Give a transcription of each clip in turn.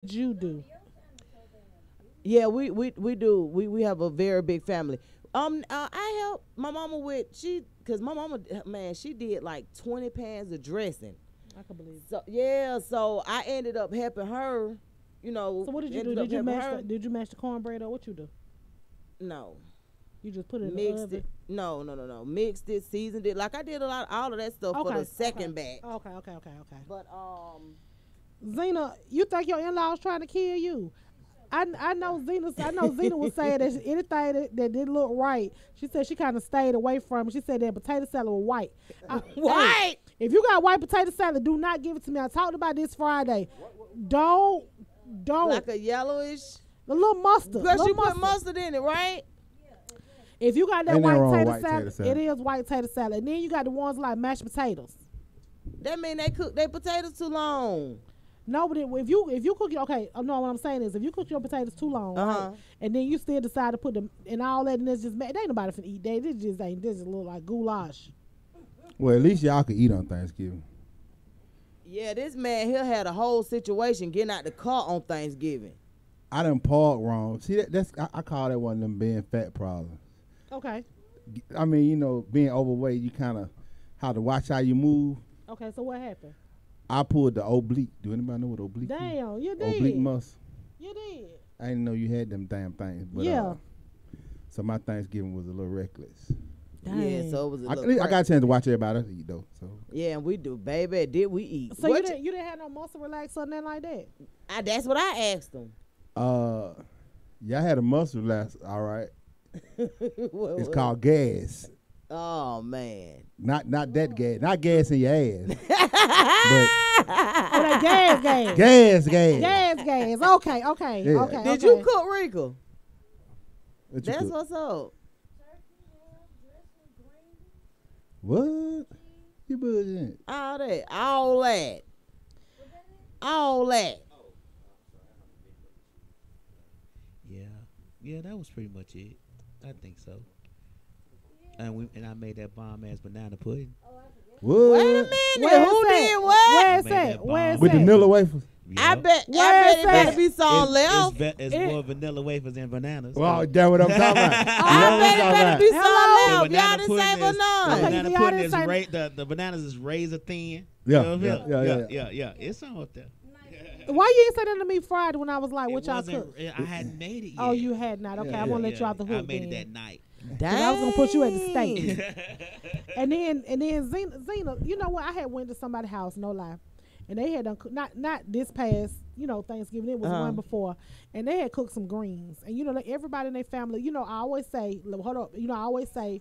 did you do? Yeah, we do. We have a very big family. I help my mama with cause my mama, man, she did like 20 pans of dressing. I can believe it. So yeah, so I ended up helping her. You know. So what did you do? ended up Did you helping mash her. did you mash the cornbread or what you do? No, You just put it in the mixed oven? it. No. Mixed it, seasoned it. Like I did all of that stuff for the second batch. Okay. But Zena, you think your in-laws trying to kill you? I know Zena was saying that anything that didn't look right, she said she kind of stayed away from it. She said that potato salad was white. White? Hey, if you got white potato salad, do not give it to me. I talked about this Friday. Don't. like a yellowish. The little mustard. Because little you put mustard in it, right? If you got that Ain't white nothing wrong with potato white salad, potato salad. it is white potato salad. And then you got the ones like mashed potatoes. That mean they cook their potatoes too long. No, but if you cook your, okay, no, what I'm saying is if you cook your potatoes too long, right, and then you still decide to put them and all that, and it's just they ain't nobody finna eat that. This just look like goulash. Well, at least y'all can eat on Thanksgiving. Yeah, this man here had a whole situation getting out the car on Thanksgiving. I done parked wrong. See, that's I call that one of them being fat problems. Okay. I mean, you know, being overweight, you kind of have to watch how you move. Okay, so what happened? I pulled the oblique. Do anybody know what oblique is? Damn, you did. Oblique muscle. You did. I didn't know you had them damn things. But, Yeah. So my Thanksgiving was a little reckless. Yeah, Dang. so it was a I little got a chance to watch everybody else eat though. So Yeah, and we do, baby. Did we eat? So you didn't have no muscle relax or nothing like that? That's what I asked him. y'all had a muscle last. All right, What- it's called gas. Oh man. Not that gas. Not gas in your ass. Oh, that gas. but gas. Gas. Okay. Yeah. Okay. Did okay. you cook, Rika? What you That's cook? what's up. What? You bullshit. All that. Yeah, that was pretty much it. I think so. And I made that bomb ass banana pudding. What? Wait a minute. Where's Who that? did what? Where's Made that? that Where's bomb. With the that? vanilla wafers? I bet Where's it better that? be some left. It's more vanilla wafers than bananas. Well, that's what I'm talking about. I bet it better be some Hello? left. Y'all didn't say the banana. Okay, banana y'all pudding didn't is say- the bananas is razor thin. Yeah, You know what I mean? yeah. yeah. It's on up there. Why you ain't say that to me Friday when I was like, what It y'all wasn't- cook? I hadn't made it yet. Oh, you had not. Okay, I'm gonna let you out the hook. I made it then. that night. 'Cause I was gonna put you at the Dang. stake. and then Zena, you know what? I had went to somebody's house, no lie, and they had done not this past, Thanksgiving. It was one before, and they had cooked some greens. And like, everybody in their family, I always say, hold up, I always say.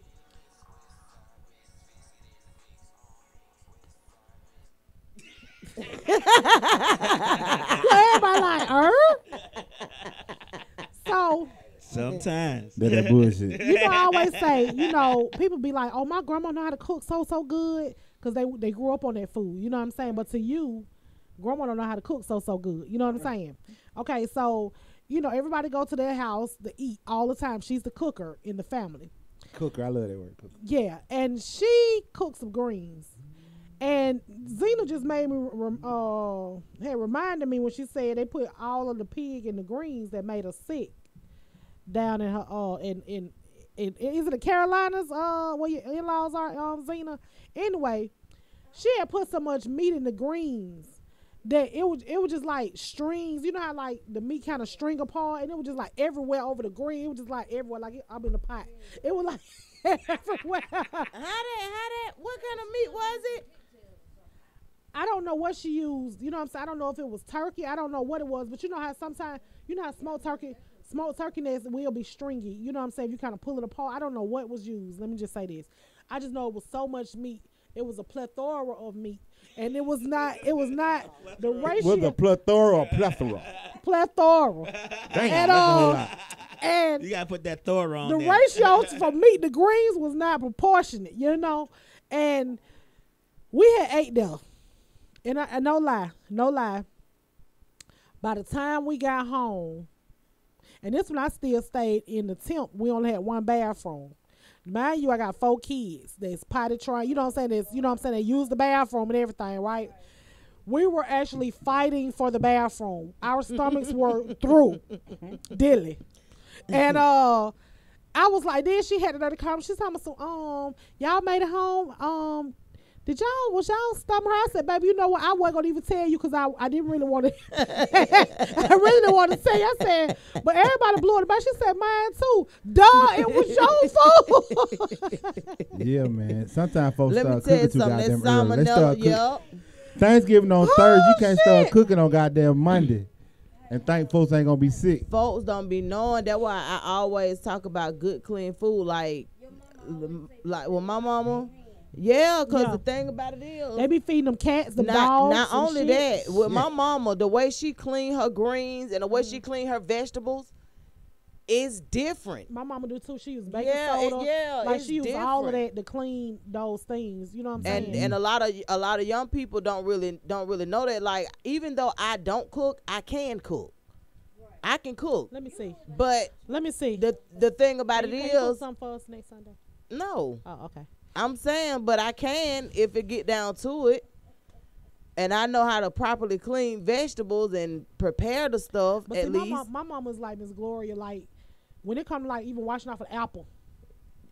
Everybody like, So Sometimes. That bullshit. I always say, people be like, oh, my grandma know how to cook so good because they grew up on that food. You know what I'm saying? But to you, grandma don't know how to cook so good. You know what I'm saying? Okay, so, everybody go to their house to eat all the time. She's the cooker in the family. Cooker, I love that word. Cooker. Yeah, and she cooked some greens. And Zena just made me, had reminded me when she said they put all of the pig in the greens that made her sick down in her, in is it the Carolinas, where your in-laws are, Zena? Anyway, she had put so much meat in the greens that it was just like strings. You know how like the meat kind of string apart, and it was just like everywhere over the green. It was just like everywhere, like I'm in the pot. It was like everywhere. How that? What kind of meat was it? I don't know what she used. You know what I'm saying? I don't know if it was turkey. I don't know what it was, but you know how sometimes, how smoked turkey necks will be stringy. You know what I'm saying? If you kind of pull it apart. I don't know what was used. Let me just say this. I just know it was so much meat. It was a plethora of meat. And it was not the ratio. Was a plethora or plethora? Plethora. Damn, And, that's a whole lot. And You gotta put that Thor on the there. ratio for meat to greens was not proportionate, and we had ate there, and no lie, by the time we got home, and this when I still stayed in the tent, we only had one bathroom. Mind you, I got 4 kids that's potty trained, they use the bathroom and everything, right? we were actually fighting for the bathroom. Our stomachs were through, dilly. And I was like, then she had another comment. She's talking about, so, y'all made it home. Was y'all stomach her? I said, baby, you know what? I wasn't going to even tell you because I didn't really want to. I really didn't want to tell you. I said, but everybody blew it back. She said, mine too. Duh, it was your fault. Yeah, man. Sometimes folks Let me start tell you cooking too something. That goddamn early. They start salmonella, Thanksgiving on Thursday. You can't shit. start cooking on goddamn Monday. And think folks ain't gonna be sick. Folks don't be knowing. That's why I always talk about good, clean food. Like with my mama. Yeah, because the thing about it is, they be feeding them cats, them dogs. Not only shit. that, with my mama, the way she clean her greens and the way she clean her vegetables is different. My mama do too. She use baking soda. Like she use all of that to clean those things. You know what I'm saying? And a lot of young people don't really know that. Like, even though I don't cook, I can cook. I can cook. Let me see. But let me see. The thing about it you is, cook something for us next Sunday. No. Oh, okay. I'm saying, but I can if it get down to it. And I know how to properly clean vegetables and prepare the stuff. But at see, least my mama's like Miss Gloria. Like when it comes to like even washing off an apple,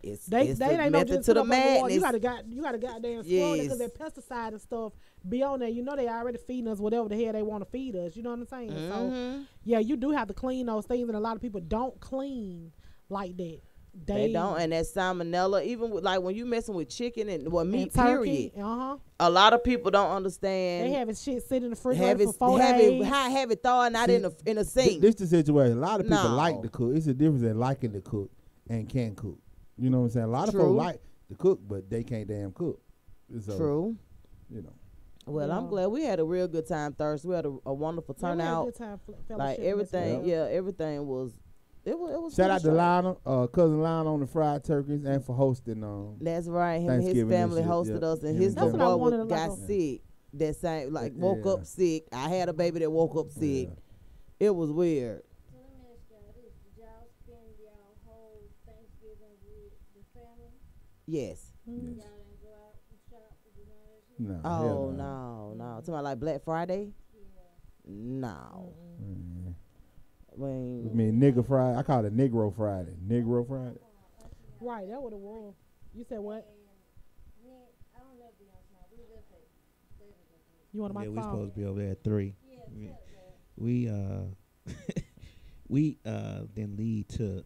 it's they the ain't no method just to put the up on the water. madness. You gotta goddamn spoil it because Yes. that pesticide and stuff be on there. You know they already feeding us whatever the hell they want to feed us. You know what I'm saying? So yeah, you do have to clean those things, and a lot of people don't clean like that. They don't, and that salmonella, even with, like when you messing with chicken and meat, turkey, period. A lot of people don't understand. They having shit sit in the refrigerator for 4 days. Have it thawing out in a sink. This the situation. A lot of people like to cook. It's a difference in liking to cook and can cook. You know what I'm saying? A lot of folks like to cook, but they can't damn cook. So, True. You know. Well, I'm glad we had a real good time Thursday. We had a wonderful turnout. We had a good time, like everything, everything was. It was shout out to Lionel, cousin Lionel on the fried turkeys and for hosting. That's right. Him and his family hosted us, and his little boy got sick. That same woke up sick. I had a baby that woke up sick. It was weird. So let me ask y'all this: did y'all spend y'all whole Thanksgiving with the family? Yes. Y'all didn't go out and shop or do none of that shit? No. Oh no. Talking about like Black Friday? Yeah. No. I mean, nigga Friday. I call it Negro Friday. Negro Friday. Right, that would have won. You said what? I don't know if you're on time. We just say you want to we phone? supposed to be over there at 3. yeah. We then lead to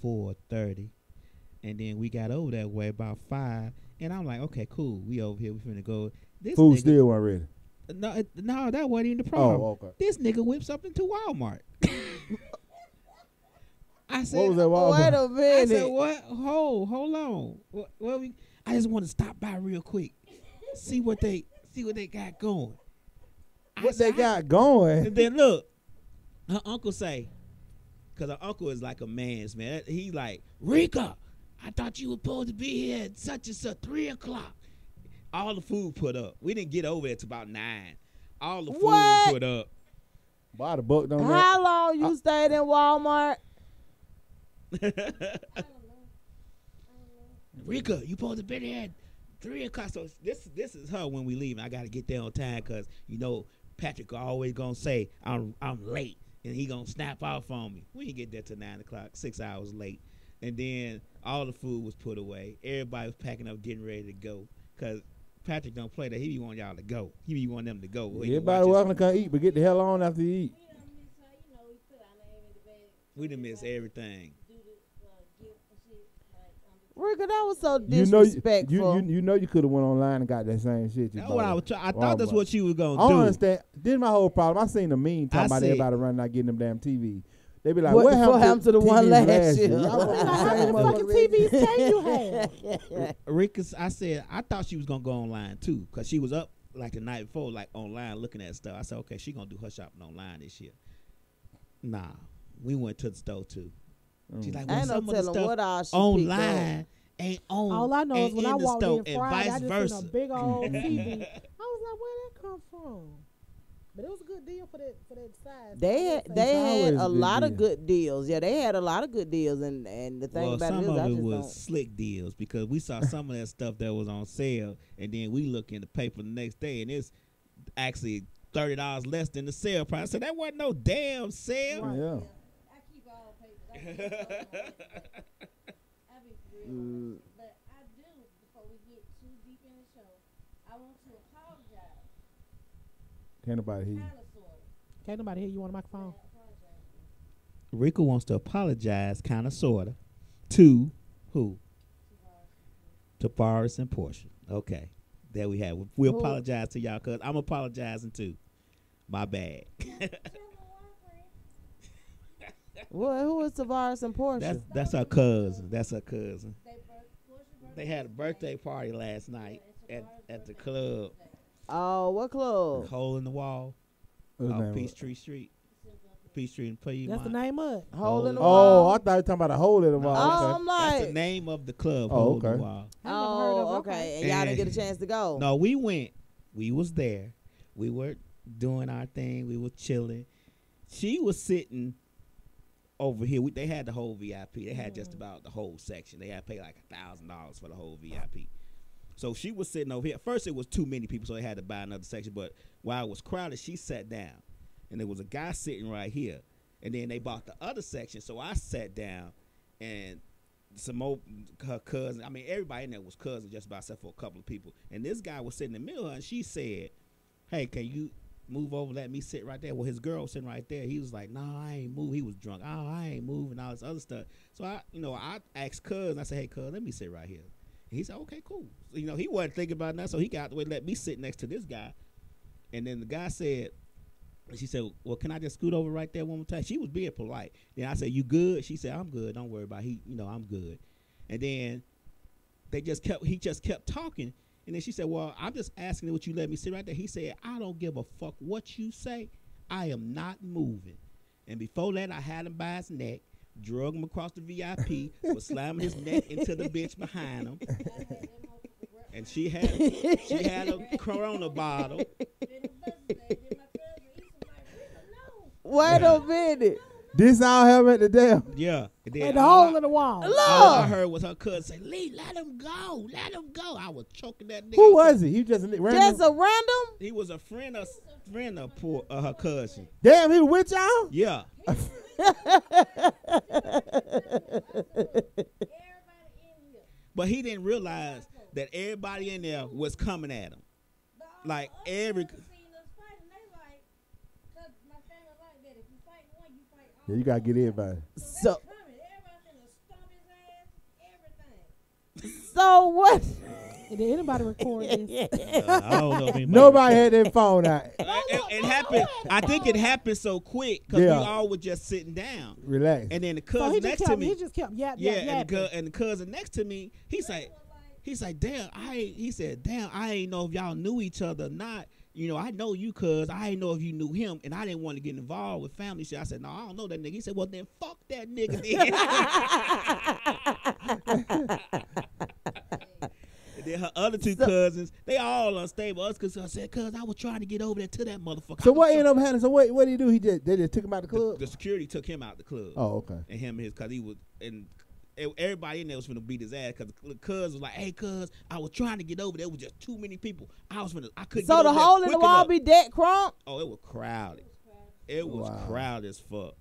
4:30, and then we got over that way about 5, and I'm like, okay, cool. We over here. We finna go. This Food nigga, still wasn't ready. No, that wasn't even the problem. Oh, okay. This nigga whips up into Walmart. I said, What was that Walmart? Wait a minute. I said, what? Hold on. I just want to stop by real quick, see what they got going. What they got going? And then look, her uncle say, because her uncle is like a man's man. He like, Rika, I thought you were supposed to be here at such and such 3 o'clock. All the food put up. We didn't get over there till about 9. All the food put up. Buy the book on that. How long you stayed in Walmart? Rika, you supposed to be there at 3 o'clock. So this is her when we leave. I got to get there on time because, Patrick always going to say, I'm late. And he going to snap off on me. We didn't get there till 9 o'clock, 6 hours late. And then all the food was put away. Everybody was packing up, getting ready to go. Because Patrick don't play that. He be wanting y'all to go. He be wanting them to go. Everybody welcome to come eat, but get the hell on after you eat. We done miss everything. Rika, that was so disrespectful. You know you could have went online and got that same shit. That's what I thought that's what you was going to I do. don't understand. This is my whole problem. I seen the meme talking about everybody running out getting them damn TV. They be like, what happened to the one last year? How many fucking TVs can you have? Rika, I said, I thought she was going to go online too because she was up like the night before, like online looking at stuff. I said, okay, she going to do her shopping online this year. Nah, we went to the store too. She's like, well, some of the stuff online ain't on. All I know is when I walked in Friday, I just seen a big old TV. I was like, where that come from? But it was a good deal for that size. They had a lot of good deals. Yeah, they had a lot of good deals, and the thing about it is, some of it was slick deals because we saw some of that stuff that was on sale, and then we look in the paper the next day, and actually $30 less than the sale price. I said that wasn't no damn sale. Right. Yeah. I keep all papers. I be real. But I do, before we get too deep in the show, I want to apologize. Can't nobody hear you. Kind of, sort of. Can't nobody hear you on the microphone. Apologize. Rika wants to apologize, kind of, sorta, to who? To Forrest and Portia. Okay, there we have it. We apologize to y'all, cause I'm apologizing too. My bad. Well, who is Tavares and Portia? That's her cousin. That's her cousin. They had a birthday party last night at the club. Oh, what club? Hole in the Wall. What's the name Off of it? Peachtree Street. Peachtree and Piedmont. That's the name of it. Hole in the Oh, wall. I thought you were talking about a hole in the wall. Oh, Okay. I'm That's the like, name of the club. Oh, Hole in okay. the Wall. I never heard of oh, it. okay. And y'all didn't get a chance to go. No, we went. We was there. We were doing our thing. We were chilling. She was sitting over here. They had the whole VIP. They had just about the whole section. They had to pay like $1,000 for the whole VIP. So she was sitting over here. First, it was too many people, so they had to buy another section. But while it was crowded, she sat down. And there was a guy sitting right here. And then they bought the other section, so I sat down. And some more, her cousin, I mean, everybody in there was cousins just about except for a couple of people. And this guy was sitting in the middle of her, and she said, hey, can you move over, let me sit right there? Well, his girl was sitting right there. He was like, no, I ain't move. He was drunk. Oh, I ain't moving, all this other stuff. So, I asked cousin, I said, hey, cuz, let me sit right here. And he said, okay, cool. So, he wasn't thinking about that, so he got out the way to let me sit next to this guy. And then the guy said, she said, well, can I just scoot over right there one more time? She was being polite. Then I said, you good? She said, I'm good. Don't worry about it. I'm good. And then he just kept talking. And then she said, well, I'm just asking would you let me sit right there? He said, I don't give a fuck what you say. I am not moving. And before that, I had him by his neck, drug him across the VIP, was slamming his neck into the bitch behind him. And she had a Corona bottle. Wait a minute. This all happened at the damn. Yeah. And the hole in the wall. All I heard was her cousin say, Lee, let him go. Let him go. I was choking that nigga. Who was he? He just random? Just a random? He was a friend of her cousin. Damn, he was with y'all? Yeah. But he didn't realize that everybody in there was coming at him. Like every... Yeah, you gotta get everybody. So what? Did anybody record this? I don't know if anybody Nobody had their phone out. It happened. I think it happened so quick because we all were just sitting down. Relax. And then the So cousin next to me, he just kept yapping. and the cousin next to me, he's like, damn, he said, damn, I ain't know if y'all knew each other or not. I know you, cuz I ain't know if you knew him, and I didn't want to get involved with family shit. I said, no, I don't know that nigga. He said, well, then fuck that nigga then. And then her other two cousins, they all unstable. Us, cause I said, cuz I was trying to get over there to that motherfucker. So what ended up happening? So what did he do? They just took him out the club? The security took him out the club. Oh, okay. And him and his, cause he was, and everybody in there was finna beat his ass because the cuz was like, hey, cuz, I was trying to get over there. It was just too many people. I couldn't So get the over hole there in the quick wall enough. be dead crunk? Oh, it was crowded. It was crowded as fuck.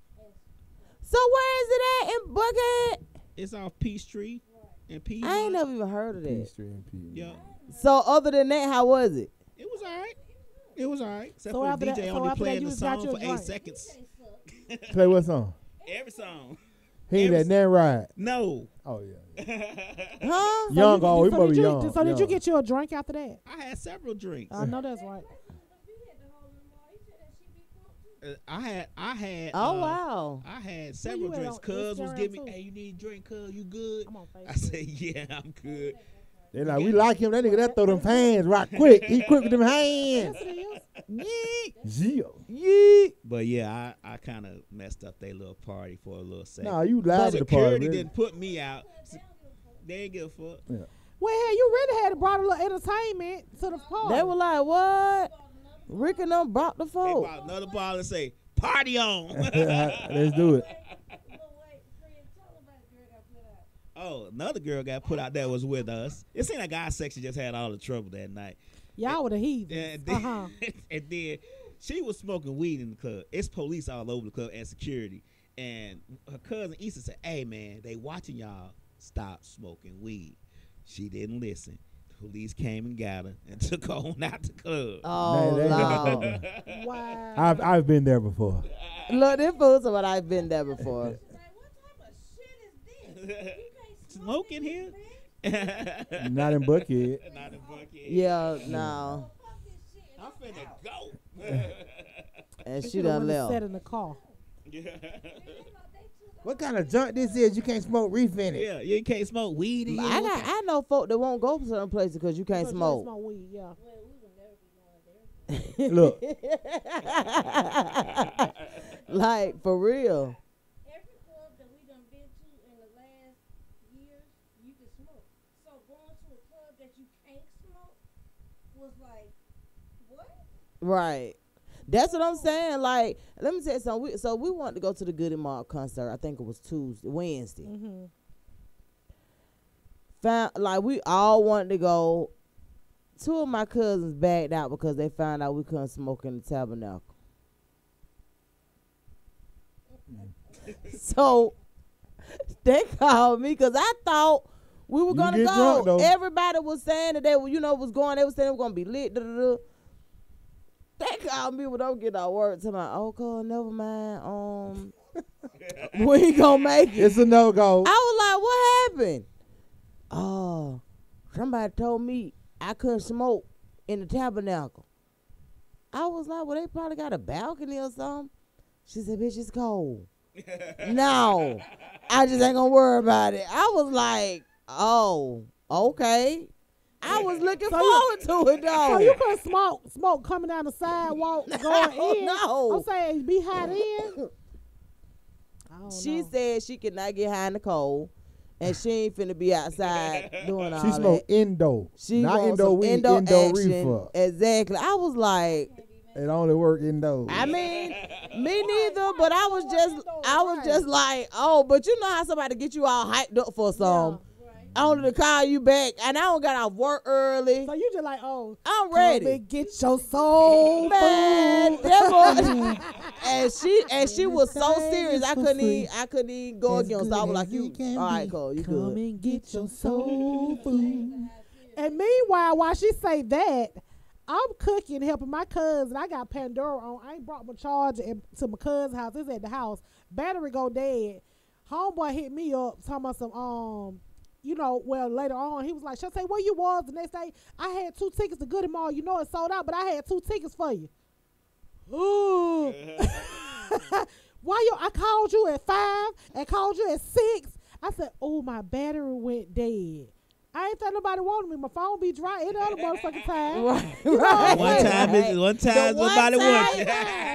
So where is it at in Buckhead? It's off Peachtree and Piedmont. I ain't never even heard of that. Peachtree and Piedmont. Yeah. So other than that, how was it? It was all right. It was all right. Except So for the after DJ that- so only after that, playing you the just got song your for 8 drink. seconds. Play what song? Every song. He ain't that nan ride. No. Oh, yeah. Huh? Young, he must be young. So did you young. get you a drink after that? I had several drinks. I know that's right. I had. Oh, wow. I had several you at drinks. on Cuz was Instagram giving me, too? hey, you need a drink, cuz, you good? I'm on I Facebook. said, yeah, I'm good. They like, we like him. That nigga that throw them hands right quick. He quick with them hands. Yes, it is. Yeah. Yeah. But yeah, I kind of messed up their little party for a little second. Nah, you live But at the security party. Really. didn't put me out. They didn't give a fuck. Yeah. Well, hell, you really had brought a little entertainment to the party. They were like, what? Rick and them brought the They folk. bought another bottle and say, party on. Let's do it. Oh, another girl got put out there was with us. It seemed like our section just had all the trouble that night. Y'all were the heathens. And then, and then she was smoking weed in the club. It's police all over the club and security. And her cousin Issa said, "Hey man, they watching y'all. Stop smoking weed." She didn't listen. Police came and got her and took her on out the club. Oh, Lord. Wow. I've been there before. Look, them fools are what I've been there before. Like, what type of shit is this? You can't Smoke in here? Not in Buckhead. Not in Buckhead. Yeah, no. fuck this shit. I'm finna go. And They she could've done went and left. sat in the car. What kind of junk this is? You can't smoke reef in it. Yeah, you can't smoke weed in here. I know folk that won't go to certain places because you can't Because you smoke. smoke weed, yeah. Well, we will never be going there. Look, Like, for real. Every club that we done been to in the last years, you can smoke. So going to a club that you can't smoke was like, what? Right. That's what I'm saying. Like, let me tell you something. So we wanted to go to the Goody Mob concert. I think it was Wednesday. Mm-hmm. Like, we all wanted to go. Two of my cousins backed out because they found out we couldn't smoke in the tabernacle. So they called me because I thought we were You gonna get go. drunk, though. Everybody was saying that they were, was going. They were saying they were gonna be lit. They called me when don't get our word to my never mind. We ain't gonna make it. it's a no-go. I was like, what happened? Oh, somebody told me I couldn't smoke in the tabernacle. I was like, well, they probably got a balcony or something. She said, bitch, it's cold. No, I just ain't gonna worry about it. I was like, oh, okay. I was looking forward to it, though. So you couldn't smoke coming down the sidewalk, going in. No. I'm saying be hot in. I don't She know. said she could not get high in the cold, and she ain't finna be outside doing all She that. smoked Indo. She not wants Indo some weed, Indo Indo action. reefer. Exactly. I was like, It only work Indo. I mean, me neither, but I was just like, oh, but you know how somebody get you all hyped up for something. Only to call you back, and I don't got off work early. So you just like, oh, I'm come ready. and get your soul Man, food. that boy, and she was so serious. I couldn't even go against. So I was like, you, all right, Cole, you Come good. and get your soul food. And meanwhile, while she say that, I'm cooking, helping my cousin. I got Pandora on. I ain't brought my charger to my cousin's house. It's at the house. Battery go dead. Homeboy hit me up talking about some well, later on, he was like, Shantae, where you was? The next day, I had 2 tickets to Goody Mall. You know it sold out, but I had 2 tickets for you. Ooh. I called you at 5 and called you at 6. I said, oh, my battery went dead. I ain't thought nobody wanted me. My phone be dry any other motherfucking time. Right. One time somebody wants you.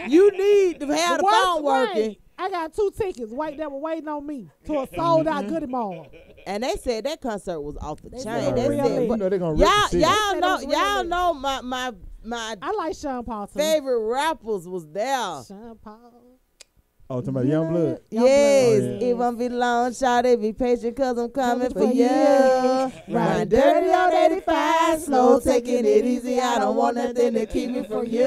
You need to have the phone working. I got 2 tickets that were waiting on me to a sold out Goody Mall. And they said that concert was off the chain. said They real said, lit. but They're gonna rip the city. y'all know my I like Sean Paul too. favorite rappers was there. Sean Paul. Oh, talking about Young Blood. Yes, Oh, yeah. it won't be long, shawty, be patient, cause I'm coming for for you. you. Riding dirty on 85, slow, taking it easy. I don't want nothing to keep me from you.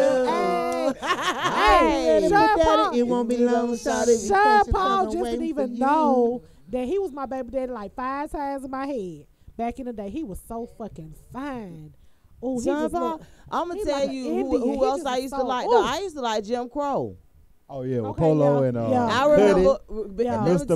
Hey, Sean Paul. It won't be long, shawty. Sean Paul just didn't even know that he was my baby daddy like 5 times in my head. Back in the day, he was so fucking fine. Oh, he Sean just Paul, looked, I'm gonna he tell like you an who Indian. He else just I was used so- to like. ooh. No, I used to like Jim Crow. Oh yeah, with Okay, Polo yeah, and yeah. I Hoodie. remember,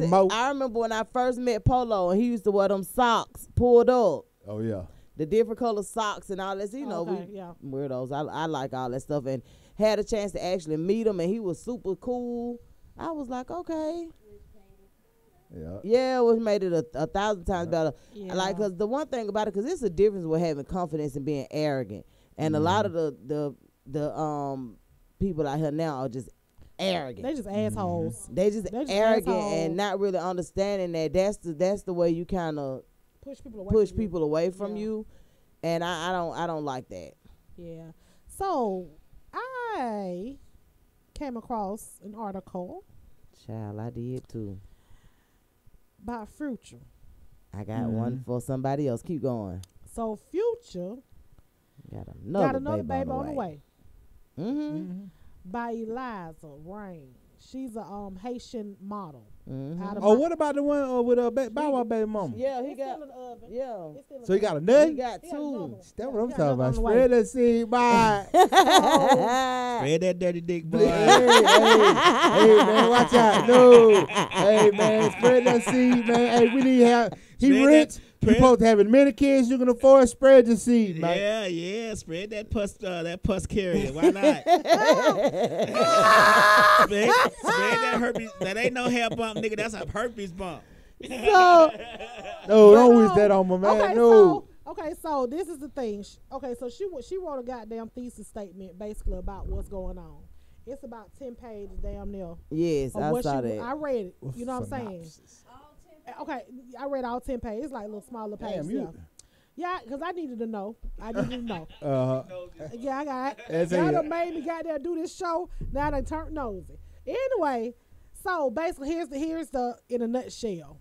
Mr. Mo. I remember when I first met Polo, and he used to wear them socks pulled up, Oh yeah. the different color socks and all that. You know, Okay, we yeah. weirdos. I like all that stuff, and had a chance to actually meet him, and he was super cool. I was like, okay, Yeah. yeah, which made it a 1,000 times better. Yeah. Like, cause the one thing about it, cause it's a difference with having confidence and being arrogant, and a lot of the people out here now are just arrogant. They just assholes. They just They just arrogant assholes. and not really understanding that that's the way you kind of Push people away. push from you. people away from Yeah. you, and I don't like that. Yeah. So I came across an article Child, I did too. by Future. I got one for somebody else. Keep going. So Future Got another baby on the way. By Eliza Rain. She's a Haitian model. What about the one with Bow Wow baby mama? Yeah, he it's got. still in the oven. Yeah. So he got a nut? He got two. That's what I'm talking about. Spread that seed, bye. Spread that dirty dick, boy. hey, man, watch out. No. Hey, man, spread that seed, man. Hey, we need to have. He Spread rich. that- You supposed to have as many kids you can afford. Spread the seed, man. Yeah. Spread that pus carrier. Why not? spread that herpes. That ain't no hair bump, nigga. That's a herpes bump. So, No, don't wish that on my man. okay, No. so this is the thing. Okay, so she wrote a goddamn thesis statement basically about what's going on. It's about 10 pages damn near. Yes, of I what saw she, that. I read it. You know what I'm saying? Synopsis. Okay, I read all 10 pages. It's like little smaller pages. Damn, Yeah, because I needed to know. Yeah, I got That's it. Y'all it. done made me goddamn do this show. Now they turned nosy. Anyway, so basically here's the in a nutshell.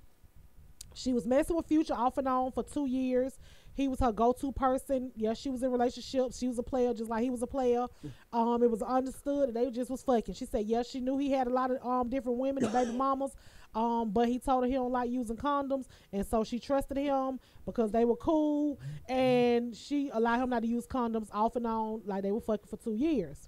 She was messing with Future off and on for 2 years. He was her go-to person. Yeah, she was in relationships. She was a player just like he was a player. It was understood that they just was fucking. She said, yeah, she knew he had a lot of different women and baby mamas. But he told her he don't like using condoms. And so she trusted him because they were cool. And she allowed him not to use condoms off and on like they were fucking for 2 years.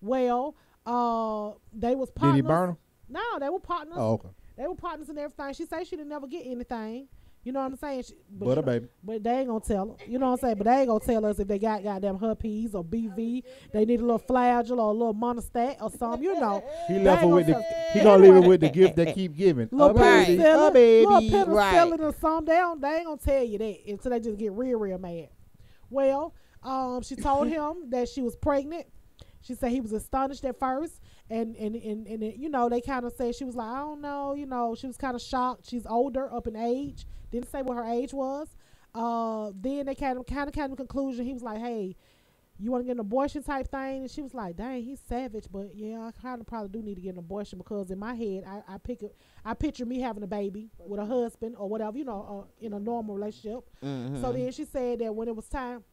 Well, they was partners. Did he burn him? No, they were partners. Oh, okay. They were partners and everything. She said she didn't never get anything. You know what I'm saying? But a baby. But they ain't gonna tell her. You know what I'm saying? But they ain't gonna tell us if they got goddamn herpes or BV. They need a little flagell or a little monostat or something. You know. He They left her ain't with gonna the. tell- He gonna leave her with the gift that keep giving. Little baby. penicillin, A baby. little penicillin Right. or something. They ain't gonna tell you that until they just get real mad. Well, she told him that she was pregnant. She said he was astonished at first, and you know, they kind of said she was like, I don't know, you know, she was kind of shocked. She's older, up in age. Didn't say what her age was. Then they kind of conclusion. He was like, hey, you want to get an abortion type thing? And she was like, dang, he's savage, but yeah, I kind of probably do need to get an abortion because in my head, I picture me having a baby with a husband or whatever, you know, in a normal relationship. So then she said that when it was time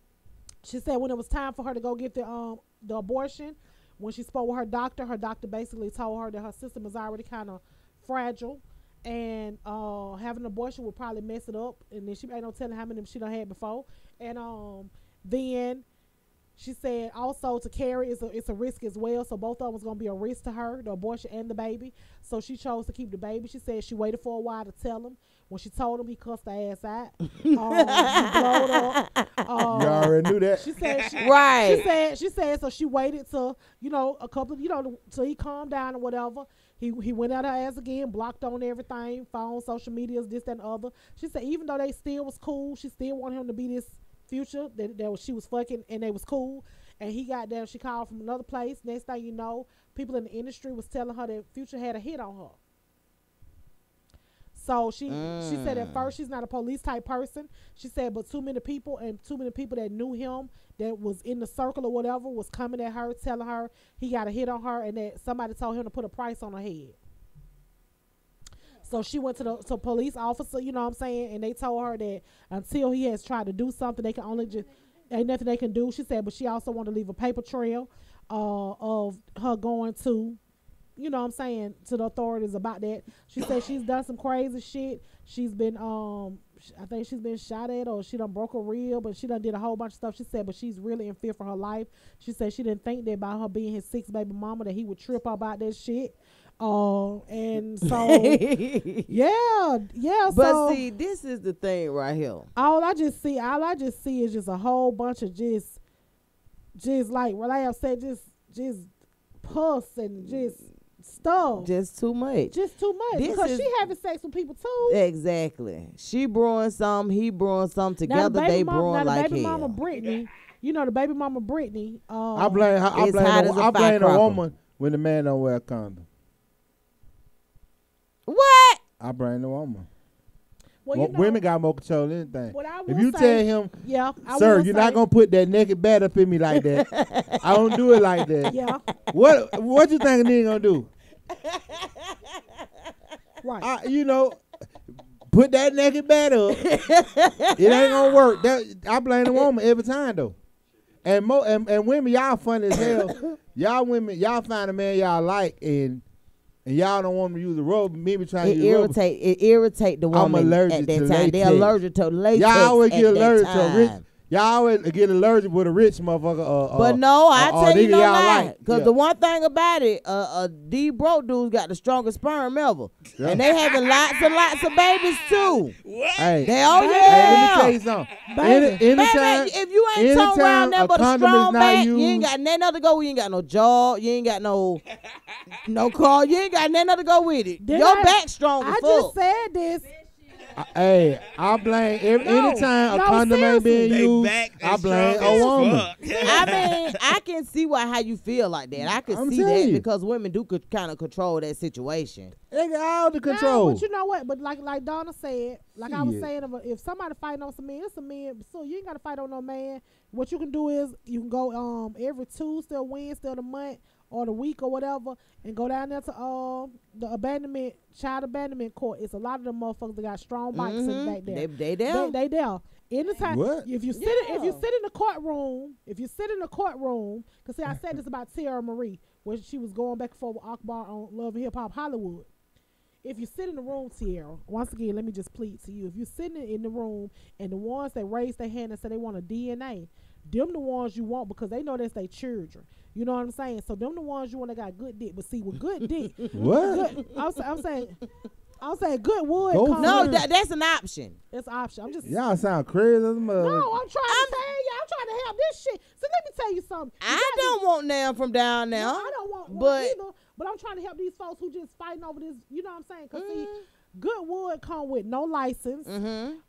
for her to go get the abortion, when she spoke with her doctor basically told her that her system is already kind of fragile, and having an abortion would probably mess it up. And then she ain't no telling how many she done had before. And then she said also to carry it's a risk as well. So both of them was gonna be a risk to her, the abortion and the baby. So she chose to keep the baby. She said she waited for a while to tell him. When she told him, he cussed her ass out. He blowed up. You already knew that. She said Right. She said so. She waited till till he calmed down or whatever. He went at her ass again, blocked on everything, phone, social medias, this, that, and the other. She said even though they still was cool, she still wanted him to be this Future that she was fucking, and they was cool. And he got there. She called from another place. Next thing you know, people in the industry was telling her that Future had a hit on her. So she said at first she's not a police type person. She said, but too many people that knew him that was in the circle or whatever was coming at her, telling her he got a hit on her, and that somebody told him to put a price on her head. So she went to the police officer, you know what I'm saying, and they told her that until he has tried to do something, they can only just ain't nothing they can do. She said, but she also wanted to leave a paper trail of her going to, you know what I'm saying, to the authorities about that. She said she's done some crazy shit. She's been, I think she's been shot at, or she done broke a rib, but she done did a whole bunch of stuff. She said, but she's really in fear for her life. She said she didn't think that about her being his sixth baby mama, that he would trip about that shit. And so, yeah. But so, see, this is the thing right here. all I just see is just a whole bunch of just like what I have said, just pus and just stuff. Just too much. Just too much. This Because is- she having sex with people too. Exactly. She brewing some, he brewing some together. They brewing like the baby hell. mama Brittany, you know the baby mama Brittany. I blame her. I It's blame hot the, as a I blame the firecracker. woman when the man don't wear a condom. What? I blame the woman. Well, you know, Women got more control than anything. what I If will you say, tell him, yeah, I sir, will you're say, not gonna put that naked bat up in me like that. I don't do it like that. Yeah, What you think a nigga gonna do? right. You know, put that naked bat up. It ain't gonna work. I blame the woman every time though. And women, y'all funny as hell. Y'all women, y'all find a man y'all like and y'all don't want to use the rubber. Maybe trying to use rubber. It irritate the woman. I'm allergic at that to time. latex. They're allergic to latex. Y'all always get allergic to to rich. Y'all always get allergic with a rich motherfucker. But no, I tell you no lie. Because the one thing about it, these broke dudes got the strongest sperm ever. Yeah. And they having lots of babies too. What? Hey, yeah. Hey, let me tell you something. Anytime, if you ain't talking around there but a strong back, you ain't got nothing else to go with. You ain't got no job. You ain't got no car. You ain't got nothing else to go with it. Your back strong as fuck. I just said this. Hey, I blame anytime a condom ain't being used. I blame a woman. I mean, I can see how you feel like that. I can see that because women do kind of control that situation. They got all the control. No, but you know what? But like Donna said, like I was saying, if somebody fighting on some men, it's a man. So you ain't got to fight on no man. What you can do is you can go every Tuesday or Wednesday of the month or the week or whatever, and go down there to the child abandonment court. It's a lot of them motherfuckers that got strong bikes sitting back there. They there. They there. Anytime. What? If you sit in the courtroom, because see, I said this about Tierra Marie, where she was going back and forth with Akbar on Love and Hip Hop Hollywood. If you sit in the room, Tierra, once again, let me just plead to you. If you're sitting in the room and the ones that raise their hand and say they want a DNA, them the ones you want because they know that's their children. You know what I'm saying? So them the ones you want that got good dick. But see, with good dick, what? I'm saying good wood. No, that's an option. It's an option. I'm just. Y'all sound crazy as a mother. No, I'm trying to tell you. I'm trying to help this shit. So let me tell you something. I don't want them from down now. No, I don't want one either. But I'm trying to help these folks who just fighting over this. You know what I'm saying? Because see, good wood come with no license,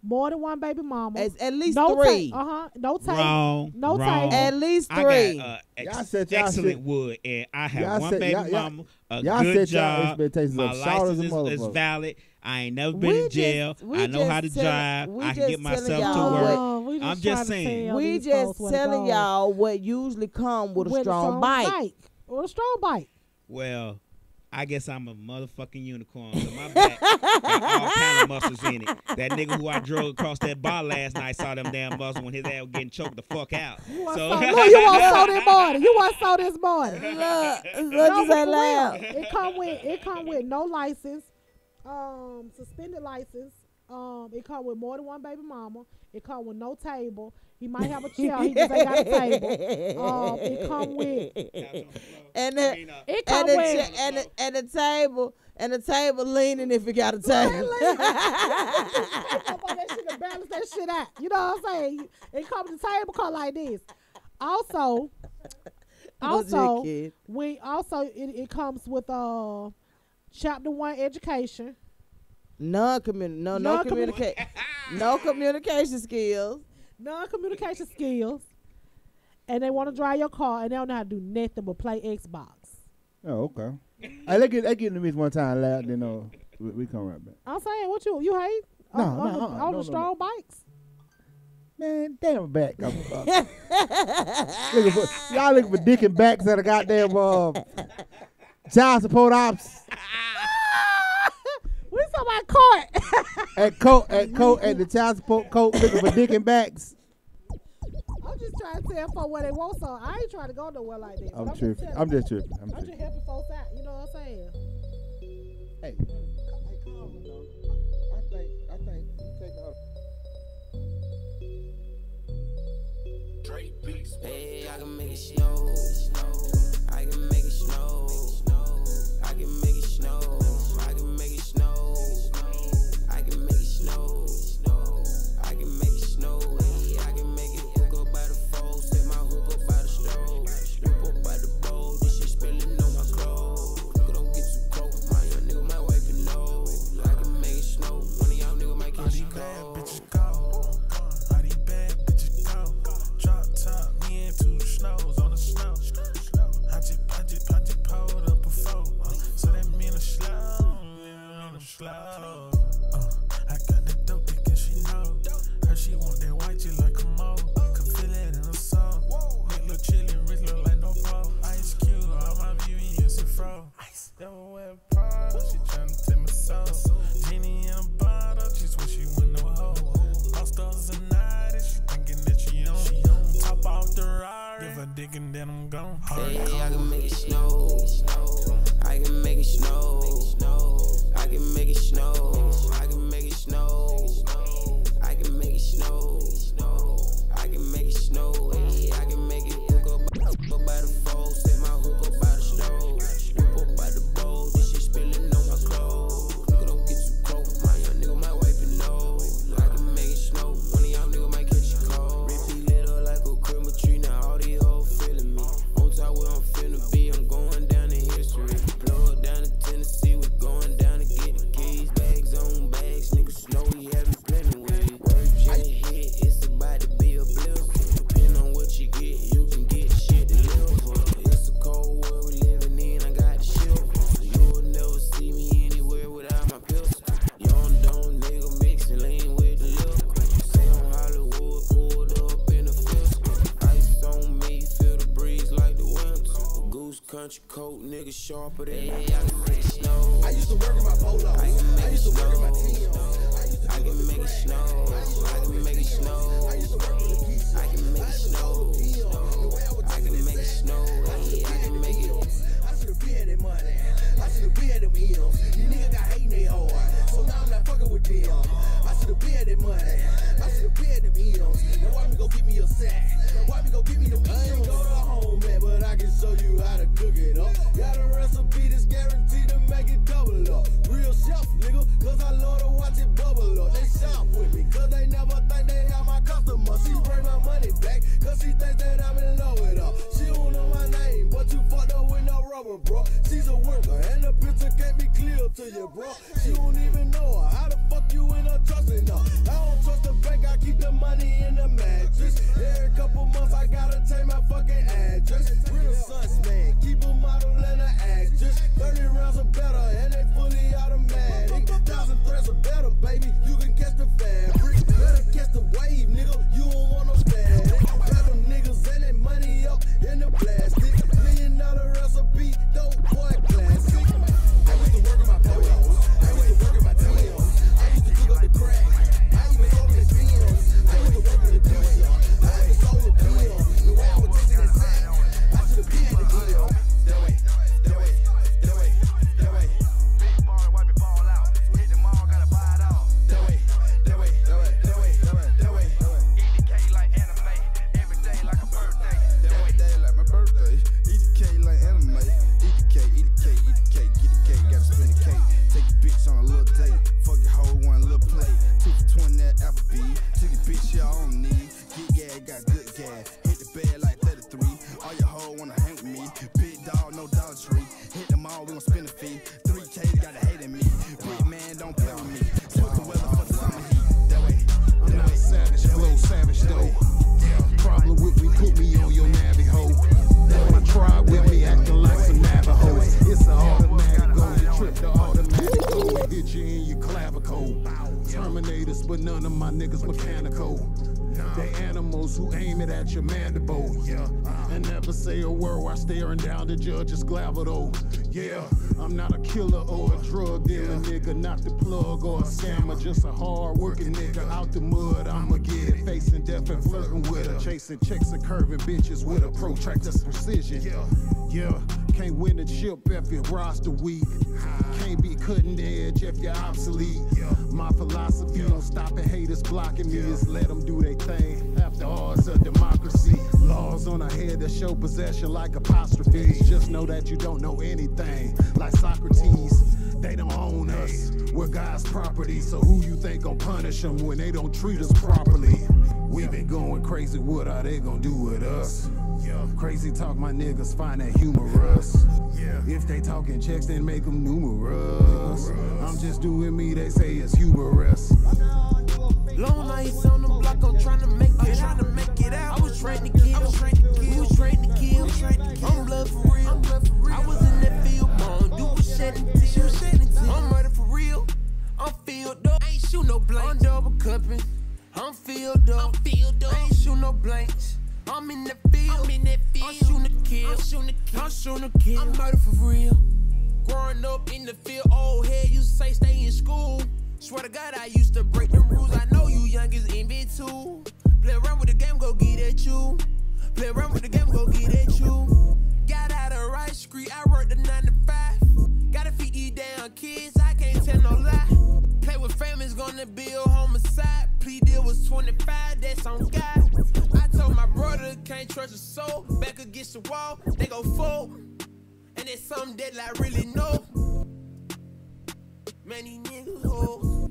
more than one baby mama. At least three. No tape. Wrong. No tape. At least three. I got excellent wood, and I have one baby mama, a y'all good said y'all job. expectations My up short as a license is motherfucker. valid. I ain't never been in jail. I know how to drive. I can get myself to work. I'm just saying. We just telling y'all what usually come with a strong bike. Or a strong bike. Well, I guess I'm a motherfucking unicorn. So my back got all kind of muscles in it. That nigga who I drove across that bar last night saw them damn muscles when his ass was getting choked the fuck out. You want so this morning. You want so this morning. Look, you say loud. It come with no license, suspended license. It come with more than one baby mama. It come with no table. He might have a chair. He just ain't got a table. It come with the table leaning if you got a table. That shit to balance that shit out. You know what I'm saying? It comes with the table come like this. Also, it comes with chapter 1 education. No communication skills. Non-communication skills. And they want to drive your car and they don't know how to do nothing but play Xbox. Oh, okay. Hey, let's get in the mix one time loud, then we come right back. I'm saying, what you hate? On the strong bikes? Man, damn back. Y'all looking for dick and backs at a goddamn child support ops. We talking about court. at the child support court looking for dick and backs. I'm just trying to tell folks what they want, so I ain't trying to go nowhere like this. I'm tripping. I'm just tripping. I'm just helping folks out. You know what I'm saying? Hey, calm though. I think you take her. Hey, I can make it snow. I can make it snow. I can make it snow. I can make it snow. I can make it snow. I can make it snow. Hey, I can make it hook up by the phone. Set my hook up by the stove. Loop up by the bowl. This shit spilling on my clothes. Nigga, don't get too close. My young nigga might wipe your nose. I can make it snow. One of y'all niggas might catch you cold. All these bad bitches go. Drop top, me and two snows on the snow. I just pulled up a phone. So that mean a slow. I got that dope dick and she know. Her she want that white shit like a mo. Can feel it in her soul. Nick look chillin', wrist look like no pole. Ice Cube, all my VVS and fro. Never wear Prada, she tryna take my soul. Genie in a bottle, just wish she went no hoe. All stars a night, and she thinking that she on. Top off the ride. bunch of coke niggas sharper than I can make it snow. I used to work in my polo. I used to work in my team. I can make it snow. I can make it snow. I can make it snow. I can make it snow. I can make it. I should have been that money. I should have been them M's. These niggas got hating they hard, so now I'm not fucking with them. I should have been that money. I should have been them M's. Now why me go get me a sack? Why me go get me them M's? I ain't go to home, man, but I can show you how to cook it up. Got a recipe that's guaranteed to make it double up. Real chef, nigga, cause I love to watch it bubble up. They shop with me, cause they never think they are my customer. She bring my money back, cause she thinks that I'm in love with her. She don't know my name, but you fucked up with no rubber, bro. She's a worker, and the picture can't be clear to you, bro. She don't even know her. How the fuck you in her trusting her? I don't trust the bank, I keep the money in the mattress. Every couple months, I gotta change my fucking address. Real sons, man, keep a model and an actress. 30 rounds are better, and they fully automatic. 1,000 threads are better, baby. You can catch the fabric. Better catch the wave, nigga. You don't want no static. Got them niggas and that money up in the plastic. $1 million recipe, dope boy classic. I used to work in my polos. I used to work in my Tim's. I used to cook up the crack. I even sold the films. I used to work in the juicer. I used to sold the pills. The way I was taking that sack, I should have been the deal. That way. Big ball and wipe it ball out. Hit them all, gotta buy it out. That way. Eat the cake like anime. Every day like a birthday. Every day like my birthday. Eat the cake like anime. Eat the cake. Get the cake, gotta spin the cake. Take your bitch on a little date. Fuck your hoe, one little plate. 2 for 20 that Applebee's. Took your bitch, y'all don't need. Get gas, got good gas. Hit the bed like 33. All your hoe wanna hang with me. Big dog, no Dollar Tree. Hit them all, we gon' spin the fee. 3K, gotta hate at me. Brick man, don't play with me. Switch the weather for the summer heat. That way. I'm not savage, flow savage though. Problem with me, put me on your navy hoe. My tribe with me acting like some Navajos. It's an automatic go, you trip the automatic go. Hit you in your clavicle. Terminators, but none of my niggas mechanical. They animals who aim it at your mandible. And never say a word while staring down the judge's gavel. I'm not a killer or a drug dealer, nigga. Not the plug or a scammer, just a hard working nigga. Out the mud, I'ma get it. Facing death and flirting with her. Chasing chicks and curving bitches with a protractor's precision. Can't win the chip if your roster weak. Can't be cutting edge if you're obsolete. My philosophy on stopping haters blocking me is let them do their thing. After odds of democracy, laws on our head that show possession like apostrophes. Just know that you don't know anything. Like Socrates, they don't own us. We're God's property, so who you think gon' punish them when they don't treat us properly? We been going crazy, what are they gon' do with us? Crazy talk, my niggas find that humorous. If they talking checks, then make them numerous. I'm just doing me, they say it's humorous. Long nights on the block, I'm trying to make it out. I was trained to kill. We was trained to kill. I'm blood for real. I was in that field, born doing shedding tears. I'm murder for real. I'm filled up. I ain't shoot no blanks. I'm double cupping. I'm filled up. I ain't shoot no blanks. I'm in that field. I'm shooting to kill. I'm murder for real. Growing up in the field, old head used to say stay in school. Swear to God, I used to break the rules. I know you youngins envy too. Play around with the game, go get at you. Got out of Rice Street, I worked a 9 to 5. Gotta feed these damn kids, I can't tell no lie. Play with families, gonna be a homicide. Plea deal was 25, that's on God. I told my brother, can't trust a soul. Back against the wall, they go full. And it's something that I really know. Many niggas hoes.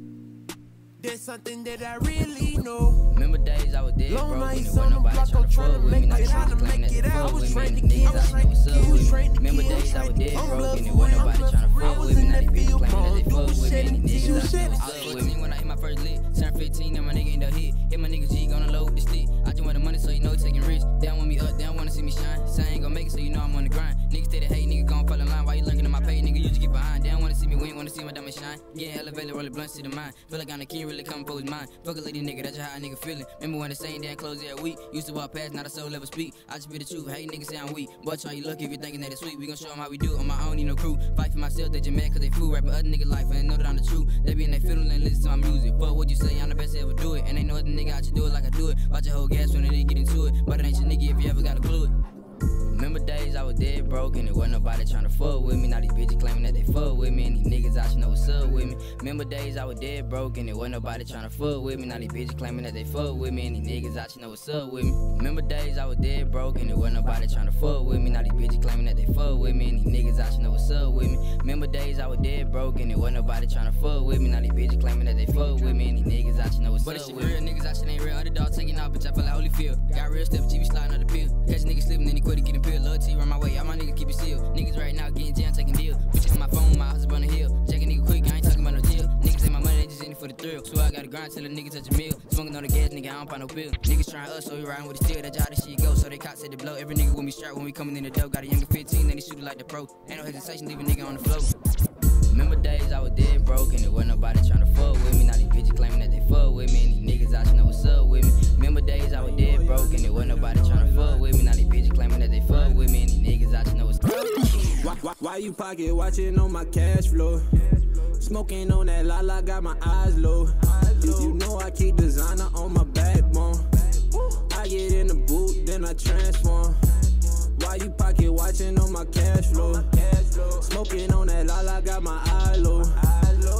There's something that I really know. Remember days I was dead broke when nights there wasn't nobody tryna fuck with me. Not tryna make it out. I was trained to kill. Remember days I was dead broke and there wasn't nobody tryna fuck with me. Now they bitches claiming that they fuck with me. And these niggas I fuck with me. When I hit my first lick, turned 15 and my nigga ain't the hit. Hit my nigga G gonna load the stick. I just want the money, so you know taking risks. They don't want me up, they don't wanna see me shine. Say I ain't gon' make it, so you know I'm on the grind. Niggas steady hate, nigga gon' fall in line. Why you lurking in my pay, nigga? You just get behind. They don't wanna see me win, wanna see my diamond shine. Getting elevated, rolling blunts to the mind. Feel like I'm the king, really come for his mind. Fuck a lady, nigga, that's just how a nigga feeling. Remember when the same damn clothes every week? Used to walk past, not a soul ever speak. I just be the truth, hate niggas say I'm weak. But try you lucky if you thinking that it's sweet. We gon' show them how we do it on my own, need no crew. Fight for myself, they just mad cause they fool. Rapping other nigga life, and they know that I'm the truth. They be in their feeling and listen to my music. Fuck what you say, I'm the best to ever do it. And they know other nigga out you do it like I do it. Watch your whole gas when they get into it. But it ain't your nigga if you ever gotta glue it. Remember days I was dead broke and it wasn't nobody tryna fuck with me. Now these bitches claiming that they fuck with me and these niggas out you know what's up with me. Remember days I was dead broke and it wasn't nobody tryna fuck with me. Now these bitches claiming that they fuck with me and these niggas out you know what's up with me. Remember days I was dead broke and it wasn't nobody tryna fuck with me. Now these bitches claiming that they fuck with me and these niggas out you know what's up with me. Remember days I was dead broke and it wasn't nobody tryna fuck with me. Now these bitches claiming that they fuck with me and these niggas out you know what's up with me. But it's real niggas out you ain't real underdog taking off, bitch I feel like Holyfield. Got real stuff, TV sliding on the pill. Catch niggas slipping then he quit getting pill. Love T run my way. All my niggas keep it sealed. Niggas right now getting jam, taking deals. Bitch on my phone, my husband on the hill. Checking nigga quick, I ain't talking about no deal. Niggas say my money, they just in it for the thrill. So I gotta grind till a nigga touch a meal. Smoking on the gas, nigga, I don't buy no bill. Niggas trying us, so we riding with the steel. That's how this shit go. So they cops at the blow. Every nigga with me strapped when we coming in the dough. Got a younger 15, then he shoot it like the pro. Ain't no hesitation, leave a nigga on the floor. Remember days I was dead broke and it wasn't nobody tryna fuck with me. Now these bitches claiming that they fuck with me and these niggas out you know what's up with me. Remember days I was dead broke and it wasn't nobody tryna fuck with me. Now these bitches claiming that they fuck with me and these niggas out you know what's up with me. Why you pocket watching on my cash flow? Smoking on that la got my eyes low. You know I keep designer on my backbone. I get in the boot, then I transform. Why you pocket watching on my cash flow? Smoking on that la got my eye low.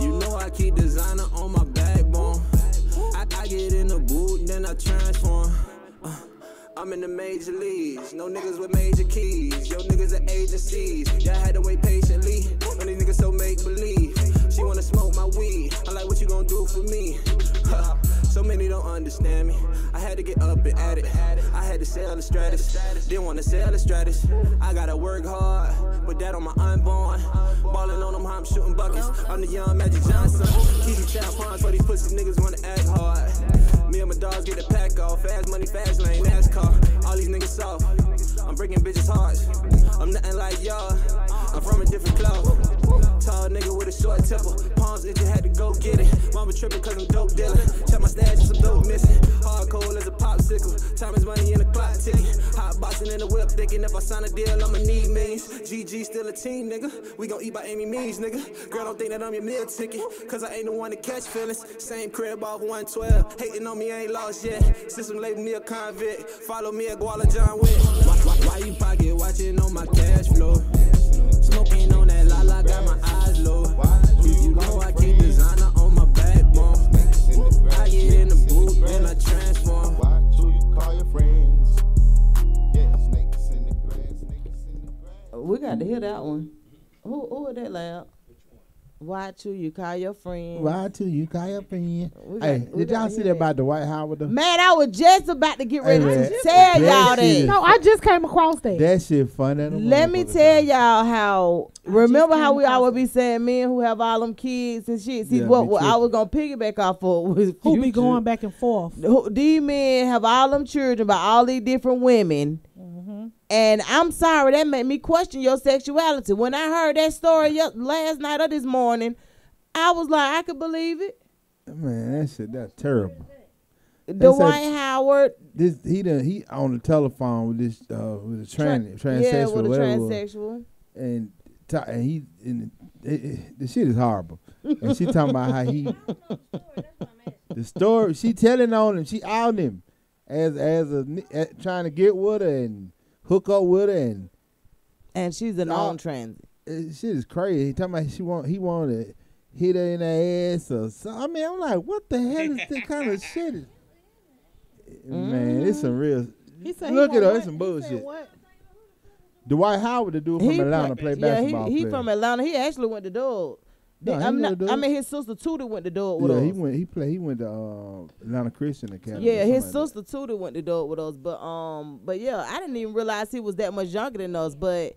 You know I keep designer on my backbone. I get in the boot, then I transform. I'm in the major leagues, no niggas with major keys. Yo niggas are agencies, yeah I had to wait patiently. When these niggas so make believe. She wanna smoke my weed, I'm like what you gonna do for me? So many don't understand me. I had to get up and at it. I had to sell the Stratus. Didn't wanna sell the Stratus. I gotta work hard, put that on my unborn. Ballin' on them, I'm shooting buckets. I'm the young Magic Johnson. Keep the trap on so these pussy niggas wanna act hard. Me and my dogs get the pack off. Fast money, fast lane, NASCAR. All these niggas soft. I'm breaking bitches' hearts. I'm nothing like y'all. I'm from a different cloth. Tall nigga with a short temper. Palms itch, you had to go get it. Mama tripping cause I'm dope dealing. Check my stash, some dope missing. Hard cold as a popsicle. Time is money in the clock ticking. Hot boxing in the whip, thinking if I sign a deal, I'ma need millions. GG still a team, nigga. We gon' eat by any means, nigga. Girl, don't think that I'm your meal ticket. Cause I ain't the one to catch feelings. Same crib off 112. Hating on me, I ain't lost yet. System label me a convict. Follow me at Guala John Wick. Why you pocket watching on my cash flow? Smoking on that la got my eyes low. You know I keep designer on my backbone. I get in the boot, then I transform. Why do you call your friends? Yeah, snakes in the grass, snakes in the grass. We got to hear that one. Who is that loud? Why do you call your friend? Why do you call your friend? Hey, did y'all see that about the White Howard? Man, I was just about to get ready Hey, to tell y'all that. No, I just came across that. That shit funny. Let me tell y'all how. Remember how we always be saying men who have all them kids and shit. See, Yeah, what I was gonna piggyback off of was Who be Future. going back and forth? These men have all them children by all these different women. And I'm sorry, that made me question your sexuality. When I heard that story last night or this morning, I was like, I could believe it. Man, that's terrible. Dwight Howard. He on the telephone with this with a transsexual. Yeah, with a whatever. transsexual. And the shit is horrible. And she talking about how he the story she telling on him, she out him as trying to get with her and hook up with her and she's an on-transit. Shit is crazy. He talking about he want to hit her in the ass or something. I mean, I'm like, what the hell is this kind of shit? Man, it's some real. Look at her, it's some bullshit. Dwight Howard, the dude from Atlanta, played basketball. He from Atlanta. He actually went to Dog. I mean, his sister Tudor went to Dog with us. He went to Atlanta Christian Academy. Yeah, his sister Tudor went to Dog with us. But yeah, I didn't even realize he was that much younger than us. But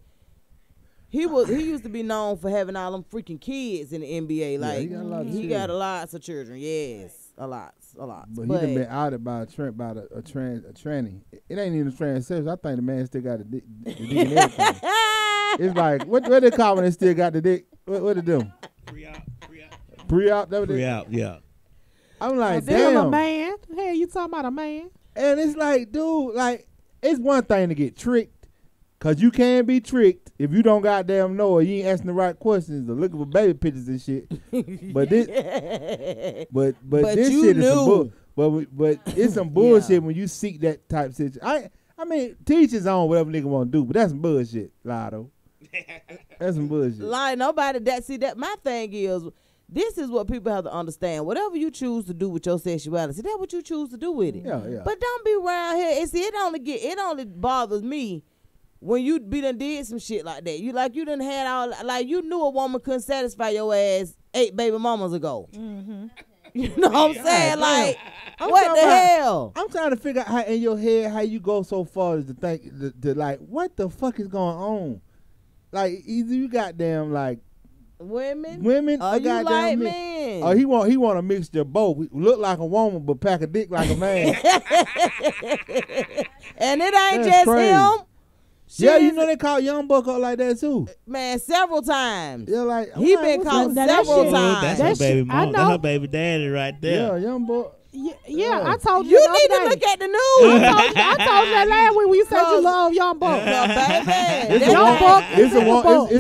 he used to be known for having all them freaking kids in the NBA. Like he got lots of children. Yes, a lot. But he done been outed by a tranny. It ain't even a transsexual. I think the man still got the dick and everything. It's like, what they call when they still got the dick? What they do? Pre-op. Pre-op, yeah. I'm like, Still damn. a man. Hey, you talking about a man? And it's like, dude, like, it's one thing to get tricked. Cause you can be tricked if you don't goddamn know or you ain't asking the right questions or looking for baby pictures and shit. But this, but this shit is some but it's some bullshit when you seek that type of situation. I mean, teach his own whatever nigga want to do, but that's some bullshit, Lotto. That's some bullshit. Like nobody that my thing is. This is what people have to understand. Whatever you choose to do with your sexuality, that's what you choose to do with it. Yeah. But don't be around here. And see, it only bothers me when you done did some shit like that. You done had all, like you knew a woman couldn't satisfy your ass 8 baby mamas ago. Mm-hmm. You know what I'm saying? Like, what the hell? I'm trying to figure out how in your head how you go so far as to think to like what the fuck is going on? Like either you goddamn like women or you like men. Or he want a mixture of both. Look like a woman but pack a dick like a man. And it ain't just crazy. him. Yeah, you know they call Young Buck up like that too. Man, several times. Yeah, like he been called several times. That's her baby mom. That's her baby daddy right there. Yeah, Young Buck. Yeah, I told you. You need to look at the news. I told you that last week when you said you love Young Buck. Young Buck. It's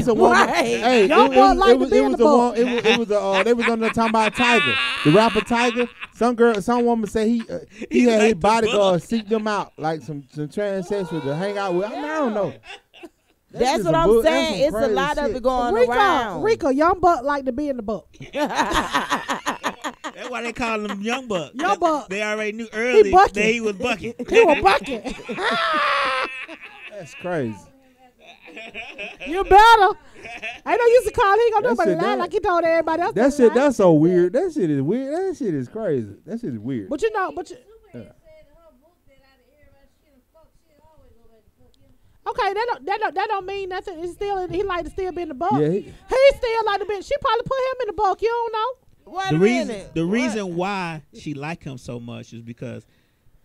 a woman. Right. Hey, Young Buck like to be in the book. It was they was on there talking about Tiger, the rapper Tiger. Some woman say he had his bodyguard seek them out like some transsexuals to hang out with. I don't know. That's what I'm saying. It's a lot of it going around. Rika, Young Buck like to be in the book. That's why they call him Young Buck. Young Buck. They already knew early that he was bucking. He was bucking. That's crazy. You better. I know you used to call. He gonna nobody lie like he told everybody else. That shit. That's so weird. That shit is weird. That shit is crazy. That shit is weird. But you know, okay, that don't mean nothing. It's still he like to still be in the book. Yeah, he still like to be. She probably put him in the book. You don't know. The reason why she like him so much is because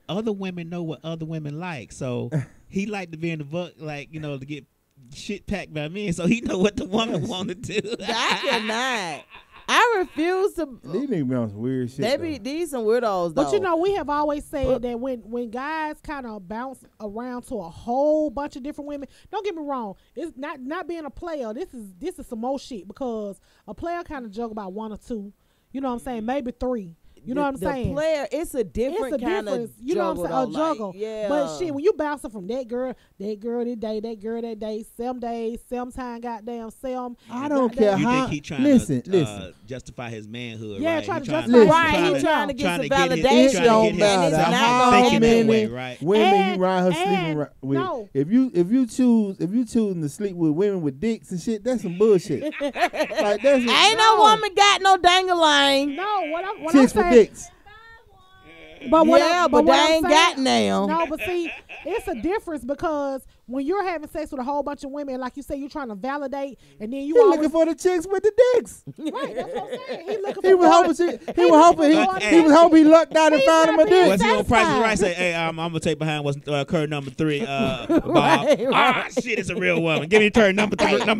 other women know what other women like. So he like to be in the book, like to get shit packed by men. So he know what the woman want to do. I cannot. I refuse to. These niggas be on some weird shit. These some weirdos though. But we have always said that when guys kind of bounce around to a whole bunch of different women, don't get me wrong, it's not being a player. This is some more shit because a player kind of joke about 1 or 2. You know what I'm saying? Maybe 3. You know what I'm saying? The player, it's a different kind of you know what I'm saying? A juggle. Yeah. But shit, when you bouncing from that girl this day, that girl that day, some days, sometime goddamn some. I don't care you how. Think he trying to justify his manhood? Yeah, right? trying to justify. Right, he trying to get some validation. It don't matter how many women you ride her sleeping with. No. If you choosing to sleep with women with dicks and shit, that's some bullshit. Like ain't no woman got no dangling. No, what I'm chicks saying. with dicks. But they ain't got now. No, but see, it's a difference because when you're having sex with a whole bunch of women, like you say, you're trying to validate, and then you looking for the chicks with the dicks. Right, that's what I'm saying. He looking for. He was hoping he lucked out and found him a dick. Was he on Price is Right? Say, hey, I'm gonna take behind what's curve number 3. Bob. Right. Shit, it's a real woman. Give me turn number 2. Open the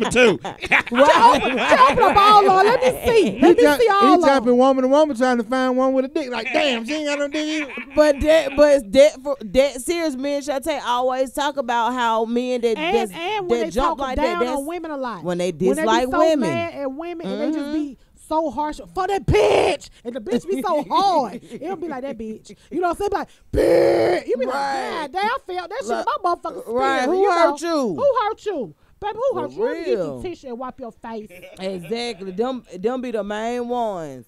ball on. Let me see. Let me see all of them. He jumping woman to woman trying to find one with a dick. Like, damn, she ain't got no dick either. But that serious men, Shantae, always talk about how men that when they jump talk like down that, on women a lot. When they dislike when they be so women. mad at women and they just be so harsh for that bitch, and the bitch be so hard. It'll be like that bitch. You know what I'm saying? Like, bitch. You be like, God damn, I felt that shit in my motherfucking spirit. Right, who hurt you? Who hurt you? Baby, who hurt you? Let me get some tissue and wipe your face. Exactly. Them be the main ones.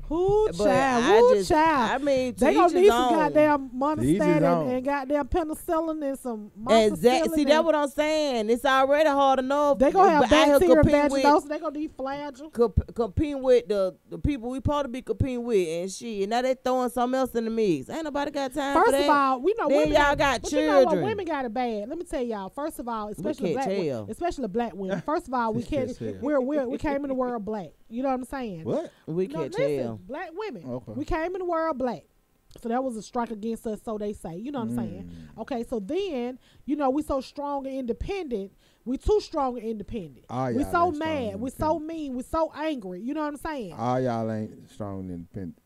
Who child? I mean, they gonna need some goddamn monostat and goddamn penicillin and some exactly. See, that's what I'm saying. It's already hard enough. They gonna have bacteria vaginosis. They gonna need flagell. Competing with the people we supposed to be competing with and shit. And now they throwing something else in the mix. Ain't nobody got time for that. First of all, we know then women y'all got children. You know what? Women got it bad. Let me tell y'all. First of all, especially black women. We came in the world black. You know what I'm saying? What? We No, can't listen, tell. black women. Okay. We came in the world black. So that was a strike against us, so they say. You know what I'm saying? Okay, so then, we so strong and independent. We too strong and independent. All We y'all so ain't strong mad. and We so mean. We so angry. You know what I'm saying? All y'all ain't strong and independent.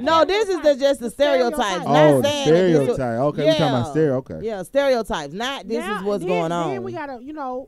No, this is just the stereotypes. Oh, Not the saying that this was- stereotype. Okay, we talking about stereo. Okay. Yeah, stereotypes. Not this is what's going on. Then we gotta,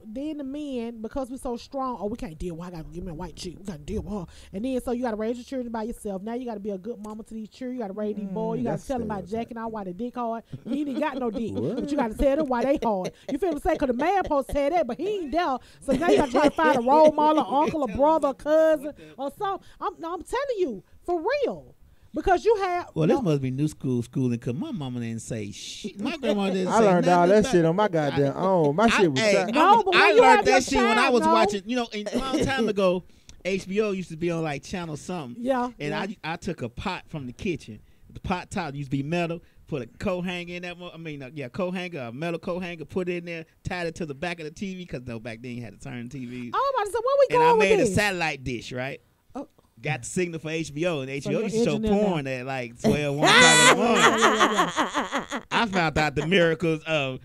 then the men, because we're so strong, we can't deal with her. I gotta give me a white chick. We gotta deal with her. And then so you gotta raise your children by yourself. Now you gotta be a good mama to these children. You gotta raise these boys. You gotta that's tell them about stereotype. jacking out why they dick hard. He ain't even got no dick. But you gotta tell them why they hard. You feel what I'm saying? Because the man supposed to tell that, but he ain't there. So now you gotta try to find a role model, uncle, a brother, a cousin, or something. I'm telling you, for real. Because you have. Well, this must be new school schooling, because my mama didn't say shit. My grandma didn't I say learned all nothing that about- shit on my goddamn own. My shit was trash. No, but when I you have learned your that shit when I child, was no. watching, a long time ago, HBO used to be on like channel something. Yeah. And I took a pot from the kitchen. The pot top used to be metal. Put a coat hanger in that. Coat hanger, a metal coat hanger. Put it in there. Tied it to the back of the TV because back then you had to turn TV. Oh, I'm about to say, where we And going I with made a this? satellite dish, right? Oh. Got the signal for HBO, and HBO you're used to show engineer now. porn at like 12, 1 o'clock in the morning. I found out the miracles of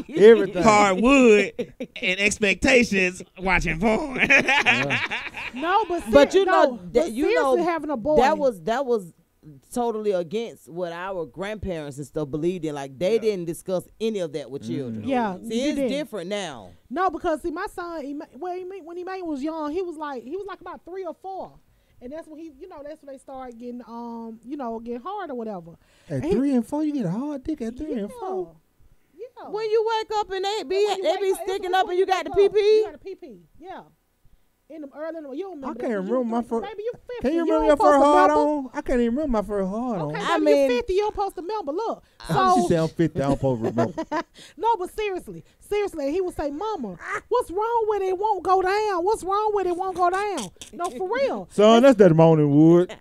Everything. hardwood and expectations watching porn. No, but But seriously, having a boy. that was totally against what our grandparents and stuff believed in. Like they didn't discuss any of that with children. Yeah, See, you it's didn't. different now. No, because see, my son, when he was young, he was like about 3 or 4, and that's when that's when they started getting getting hard or whatever. At And 3 and 4, you get a hard dick at 3 and 4. Yeah. When you wake up and they be it's sticking when up and you got the wake up. PP. You got the PP. Yeah. In the early, you don't remember. I that, can't 'cause you remember my was- first. Baby, you 50. Can you You remember ain't your first supposed to hard remember. on? I can't even remember my first hard on. Okay, I baby, you mean- 50. You don't supposed to remember. Look. She So said I'm 50. I don't supposed to remember. no, but seriously, he would say, "Mama, what's wrong with it? It won't go down. What's wrong with it? It won't go down." No, for real. Son, that's that morning wood.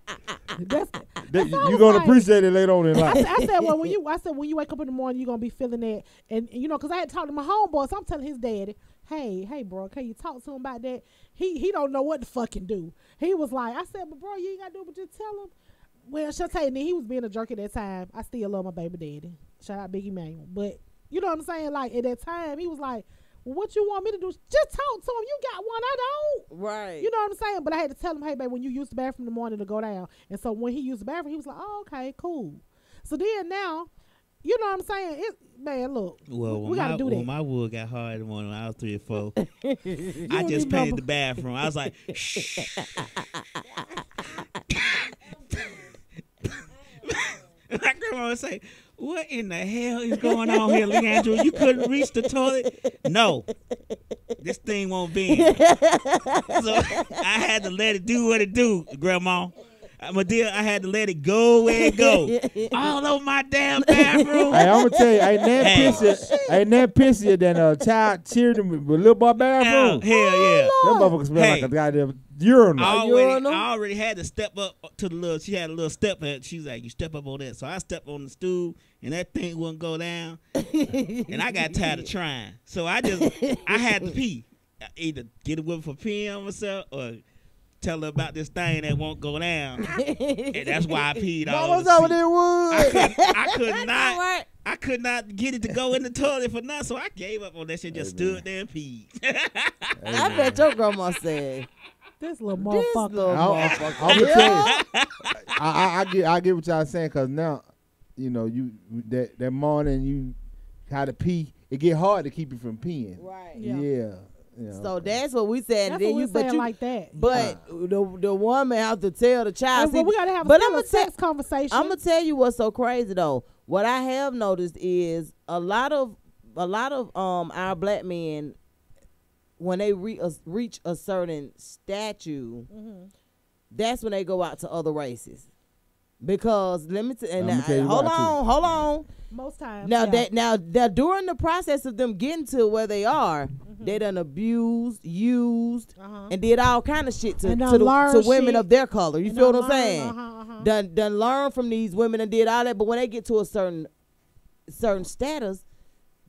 That's That, all you I'm gonna saying. appreciate it later on in life. I said, well, when you wake up in the morning, you're gonna be feeling that, and because I had talked to my homeboy, so I'm telling his daddy, hey, bro, can you talk to him about that? He don't know what to fucking do. He was like, I said, but bro, you ain't gotta do it, but just tell him. Well, she'll tell you, and then he was being a jerk at that time. I still love my baby daddy. Shout out Big Emmanuel. But you know what I'm saying? Like at that time, he was like, well, what you want me to do? Just talk to him. You got one, I don't. Right. You know what I'm saying? But I had to tell him, hey, babe, when you use the bathroom in the morning to go down. And so when he used the bathroom, he was like, oh, okay, cool. So then now, you know what I'm saying? Man, look, we got to do that. When my wood got hard in the morning when I was 3 or 4, I don't just even painted know. the bathroom. I was like, shh. My grandma would say, what in the hell is going on here, Leandro? You couldn't reach the toilet? No. This thing won't bend. So I had to let it do what it do, Grandma. My dear, I had to let it go where it go. All over my damn bathroom. Hey, I'm gonna tell you, ain't that pissier than a child cheering with a little boy bathroom. Hell yeah. That motherfucker smell like Hey. a goddamn urinal. I already had to step up to the little. She had a little step. And she's like, "You step up on that." So I stepped on the stool, and that thing wouldn't go down. And I got tired of trying, so I had to pee. Either get a whip for peeing on myself, or tell her about this thing that won't go down. And that's why I peed all Mama's over over the there seat. wood. I could not. I could not get it to go in the toilet for nothing, so I gave up on that shit. Just stood there and peed. I bet your grandma said, This little this motherfucker. little motherfucker. I'm gonna tell you, I get what y'all saying, cause now, you that morning you had to pee. It get hard to keep you from peeing. Right. Yeah. So that's what we said. That's And then what we you, but saying you, like that. but the woman have to tell the child. But we got to have but a sex conversation. I'm gonna tell you what's so crazy though. What I have noticed is a lot of our black men, when they reach a certain stature, that's when they go out to other races. Because let me hold on. Most times. Now yeah. now during the process of them getting to where they are, they done abused, used, and did all kind of shit to women shit. of their color. You feel what I'm Done saying? Done learn from these women and did all that, but when they get to a certain status,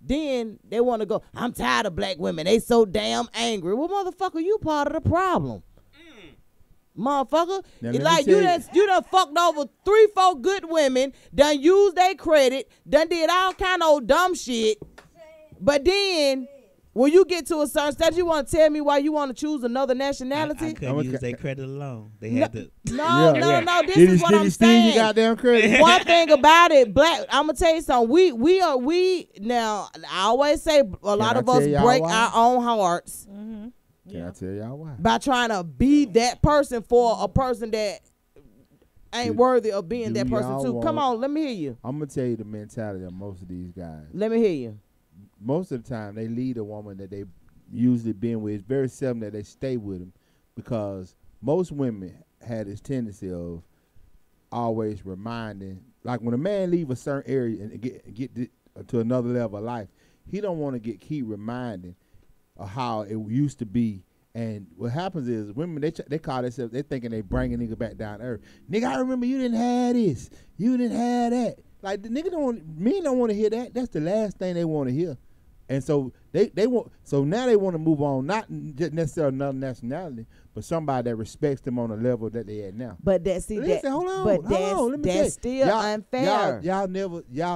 Then they want to go, I'm tired of black women. They so damn angry. Well, motherfucker, you part of the problem. Motherfucker. Now, It's let me like tell you done fucked over 3-4 good women, done used their credit, done did all kind of old dumb shit. But then when you get to a certain stage, you want to tell me why you want to choose another nationality? I couldn't use their credit alone. They had to. No. This Did is he what did I'm he steal saying. your goddamn credit? One thing about it, black. I'm gonna tell you something. We now. I always say a lot I of us tell y'all break why? our own hearts Can I tell y'all why? by trying to be that person for a person that ain't worthy of being do that person y'all too. Come want- on, let me hear you. I'm gonna tell you the mentality of most of these guys. Let me hear you. Most of the time, they lead a woman that they usually been with. It's very seldom that they stay with them, because most women had this tendency of always reminding, like when a man leave a certain area and get to another level of life, he don't want to keep reminding of how it used to be. And what happens is women, they call themselves, they thinking they bringing nigga back down to earth. Nigga, I remember you didn't have this, you didn't have that. Like the nigga men don't want to hear that. That's the last thing they want to hear. And so they want. So now they want to move on, not just necessarily another nationality, but somebody that respects them on the level that they at now. But Listen, hold on, but let me tell you. that's still unfair. Y'all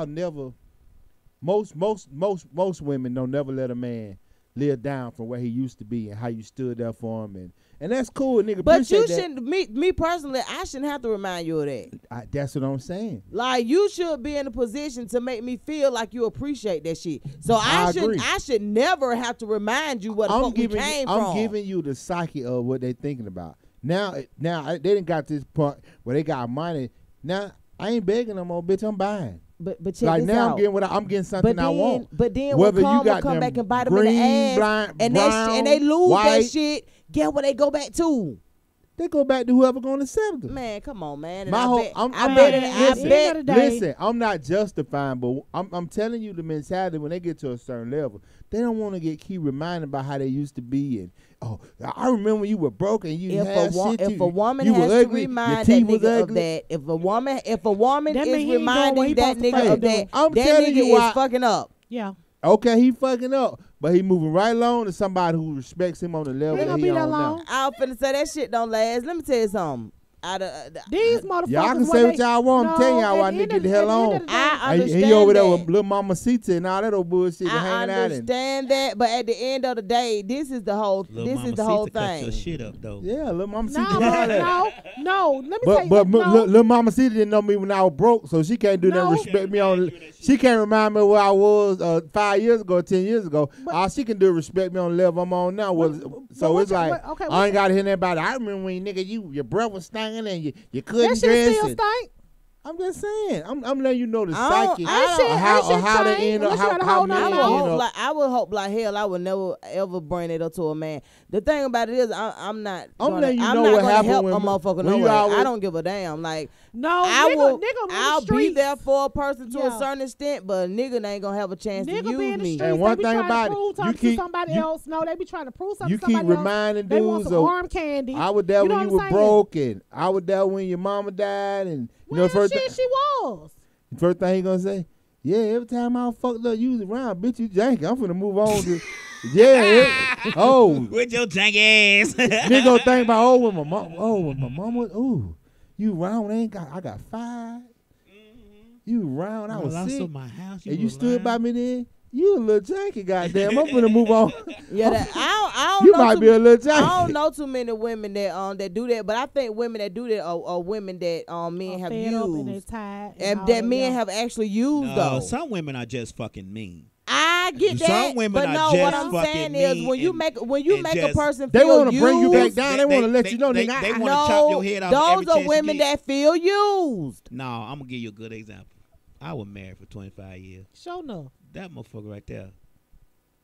never. Most women don't never let a man live down from where he used to be and how you stood there for him, and that's cool, nigga. But you that. shouldn't. Me personally, I shouldn't have to remind you of that. That's what I'm saying. Like you should be in a position to make me feel like you appreciate that shit. So I should never have to remind you what the fuck we came from. I'm giving you the psyche of what they thinking about. Now they didn't got this point where they got money. Now I ain't begging no more, bitch. I'm buying. But check like this now out. I'm getting something I want. But then whether when you got come them back and bite them in the ass, brown, and they lose white, that shit, get where they go back to. They go back to whoever gonna accept them. Man, come on, man. And Listen, I'm not justifying, but I'm telling you the mentality when they get to a certain level, they don't want to keep reminded about how they used to be. And I remember when you were broke and you had shit. If a woman you has were to remind that nigga of that, if a woman That is mean he ain't doing what reminding he that supposed to nigga of that, I'm that telling you nigga why- is fucking up. Yeah. Okay, he fucking up, but he moving right along to somebody who respects him on the level Ain't that gonna he be that on long. now. I was finna say that shit don't last. Let me tell you something. These motherfuckers. Y'all can say what y'all want. I'm telling y'all why nigga get the hell on. I understand He over there that. with little mama Sita and all that old bullshit I hanging out. understand that, but at the end of the day, this is the whole thing. Your shit up though. Yeah, little mama Sita. No. Let me But tell you. No. little mama Sita didn't know me when I was broke, so she can't do nothing. Respect me on. She can't remind me where I was 5 years ago, 10 years ago. All she can do is respect me on the level I'm on now. So it's like I ain't got to hear that about it. I remember when nigga your breath was stinking and you couldn't That shit dress. still stink. I'm just saying. I'm letting you know the I psyche don't- I don't- of how they end up. How men end up. I would hope like hell I would never ever bring it up to a man. The thing about it is I'm not letting you I'm know not what gonna happened help when- a motherfucker when no you way. always- I don't give a damn. Like No, I nigga will. on the I'll be streets. there for a person to a Yeah. certain extent, but a nigga ain't gonna have a chance Nigga to be in use the me. streets. And They one be thing trying about to it, prove you something to keep- somebody you- else. No, they be trying to prove something You to keep somebody else. reminding They want dudes some of arm candy. I was there You know when you what were I'm saying? broken. I was there when your mama died, and you know Well, first shit, she was. first thing he gonna say, yeah, every time I fucked up, you was around, bitch, you janky. I'm finna move on to, With your janky ass. nigga gonna think about when my mama, you round I got 5. You round, I was lost sick, of my house. and you stood by me then. You a little janky, goddamn. I'm finna move on. Yeah, I don't You know might too, be a little janky. I don't know too many women that do that, but I think women that do that are women that men have Fed up and they used, tired and all that men yeah. have actually used though. Some women are just fucking mean. I get that, Some women but are no, just what I'm fucking saying is mean when you and- make a just- person They feel want to bring you back used, down. They want to let you know, they nigga. wanna chop your head off every those are chance you women get. that feel used. No, I'm gonna give you a good example. I was married for 25 years. Sure enough. That motherfucker right there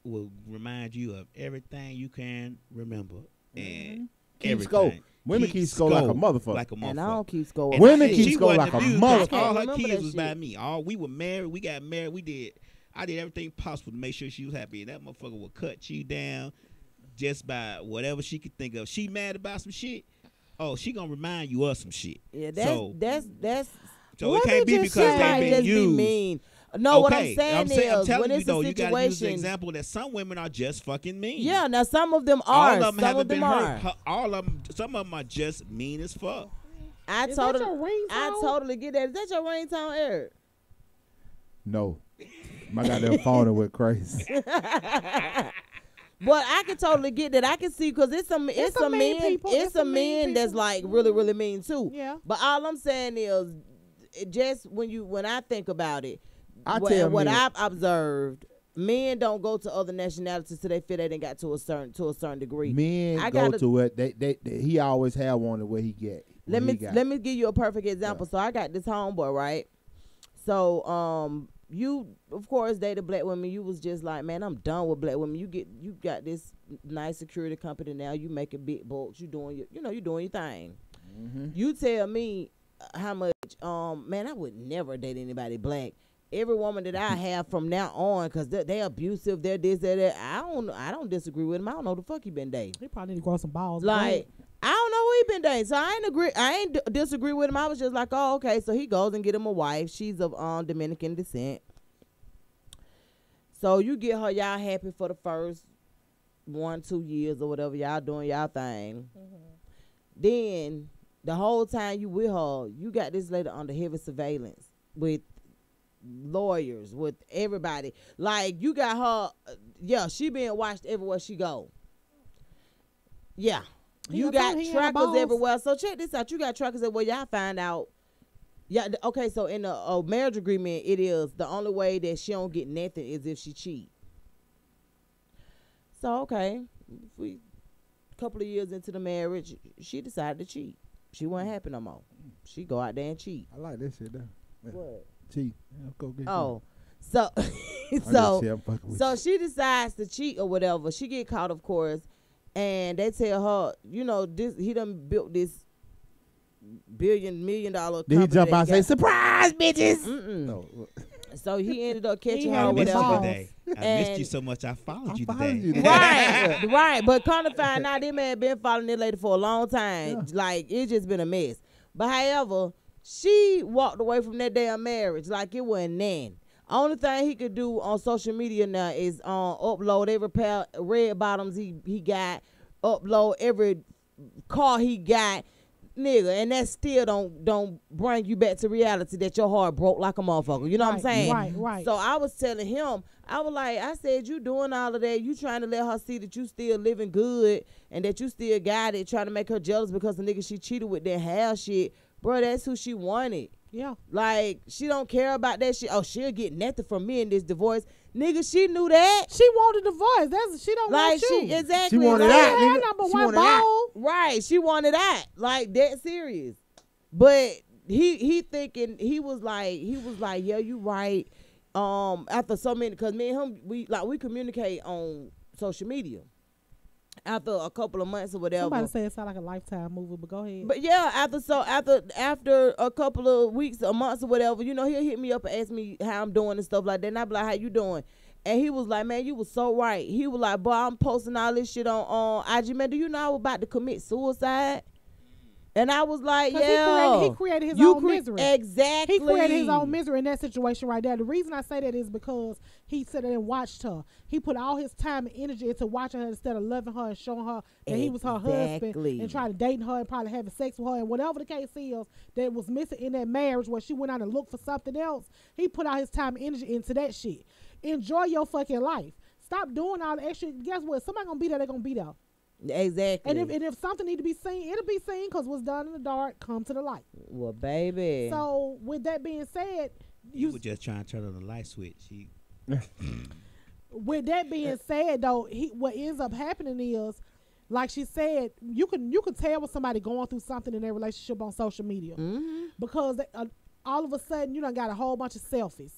will remind you of everything you can remember and Keep score. everything. Women keep score like a motherfucker. Like a motherfucker. And I don't keep score. And Women she keep score wasn't like a abused. motherfucker. All her Remember kids that was by shit. me. We were married. We got married. I did everything possible to make sure she was happy. And that motherfucker will cut you down just by whatever she could think of. She mad about some shit. Oh, she gonna remind you of some shit. Yeah, so that's it can't be just because say they like been just be used. mean. No, what I'm Okay, saying I'm is telling when you it's though, a you gotta use the situation. example that some women are just fucking mean. Yeah, now some of them All are. of them Some haven't of them been are. hurt. All of them, some of them are just mean as fuck. I Is that totally, your ringtone? totally get that. Is that your ringtone, Eric? No. My goddamn phone went crazy. But I can totally get that. I can see because it's some mean men, people. it's It's some some mean men that's people. like really, really mean too. Yeah. But all I'm saying is, it just when I think about it, I what tell men, I've observed, men don't go to other nationalities till they feel they done got to a certain degree. men I go gotta- to it. They he always have wanted what he get. Let what me he got. let me give you a perfect example. So I got this homeboy, right? So you of course dated black women. You was just like, man, I'm done with black women. You got this nice security company now. You making big bucks. You doing you doing your thing. Mm-hmm. You tell me how much man, I would never date anybody black. Every woman that I have from now on, cause they abusive, they're this, they're that. I don't disagree with him. I don't know the fuck he been dating. He probably need to grow some balls. Like, I don't know who he been dating, so I ain't disagree with him. I was just like, oh, okay. So he goes and get him a wife. She's of Dominican descent. So you get her, y'all happy for the first 1-2 years or whatever, y'all doing y'all thing. Then the whole time you with her, you got this lady under heavy surveillance with lawyers, with everybody. Like, you got her, she being watched everywhere she go. Yeah. You got trackers everywhere. So check this out. You got trackers everywhere. Y'all find out. Yeah. Okay. So in a marriage agreement, it is the only way that she don't get nothing is if she cheat. So okay, we couple of years into the marriage, she decided to cheat. She wasn't happy no more. She go out there and cheat. I like this shit though. Yeah. What? Cheat. Yeah, go get Oh, so so she decides to cheat or whatever. She get caught, of course. And they tell her, he done built this $1 million company. Then he jump out and say, surprise, bitches. No. So he ended up catching her I or missed you whatever. today. I missed you so much. I followed you today. Right. But come to find out, this man been following this lady for a long time. Yeah. Like, it's just been a mess. But however, she walked away from that damn marriage like it wasn't none. Only thing he could do on social media now is upload every pair of red bottoms he got, upload every car he got, nigga, and that still don't bring you back to reality that your heart broke like a motherfucker. You know what I'm saying? Right. So I was telling him, I said, you doing all of that, you trying to let her see that you still living good and that you still got it, trying to make her jealous because the nigga she cheated with didn't have shit. Bro, that's who she wanted. Yeah. Like, she don't care about that shit. Oh, she'll get nothing from me in this divorce. Nigga, she knew that. She wanted divorce. She don't want you. Exactly. She wanted that, nigga. Number one ball. Right. She wanted that. Like, that serious. But he thinking, he was like, yeah, you right. After so many, because me and him, we communicate on social media. After a couple of months or whatever. Somebody said it sound like a Lifetime movie, but go ahead. But yeah, after a couple of weeks or months or whatever, he'll hit me up and ask me how I'm doing and stuff like that. And I be like, how you doing? And he was like, man, you was so right. He was like, boy, I'm posting all this shit on IG. Man, do you know I was about to commit suicide? And I was like, yeah. He created his own misery. Exactly. He created his own misery in that situation right there. The reason I say that is because he sat there and watched her. He put all his time and energy into watching her instead of loving her and showing her that he was her husband and trying to date her and probably having sex with her. And whatever the case is that was missing in that marriage where she went out and looked for something else, he put all his time and energy into that shit. Enjoy your fucking life. Stop doing all the extra. Guess what? Somebody gonna be there, they're gonna be there. Exactly. And if something need to be seen, it'll be seen because what's done in the dark come to the light. Well, baby. So with that being said, you were just trying to turn on the light switch. With that being said, though, what ends up happening is, like she said, you can tell when somebody going through something in their relationship on social media because all of a sudden you done got a whole bunch of selfies.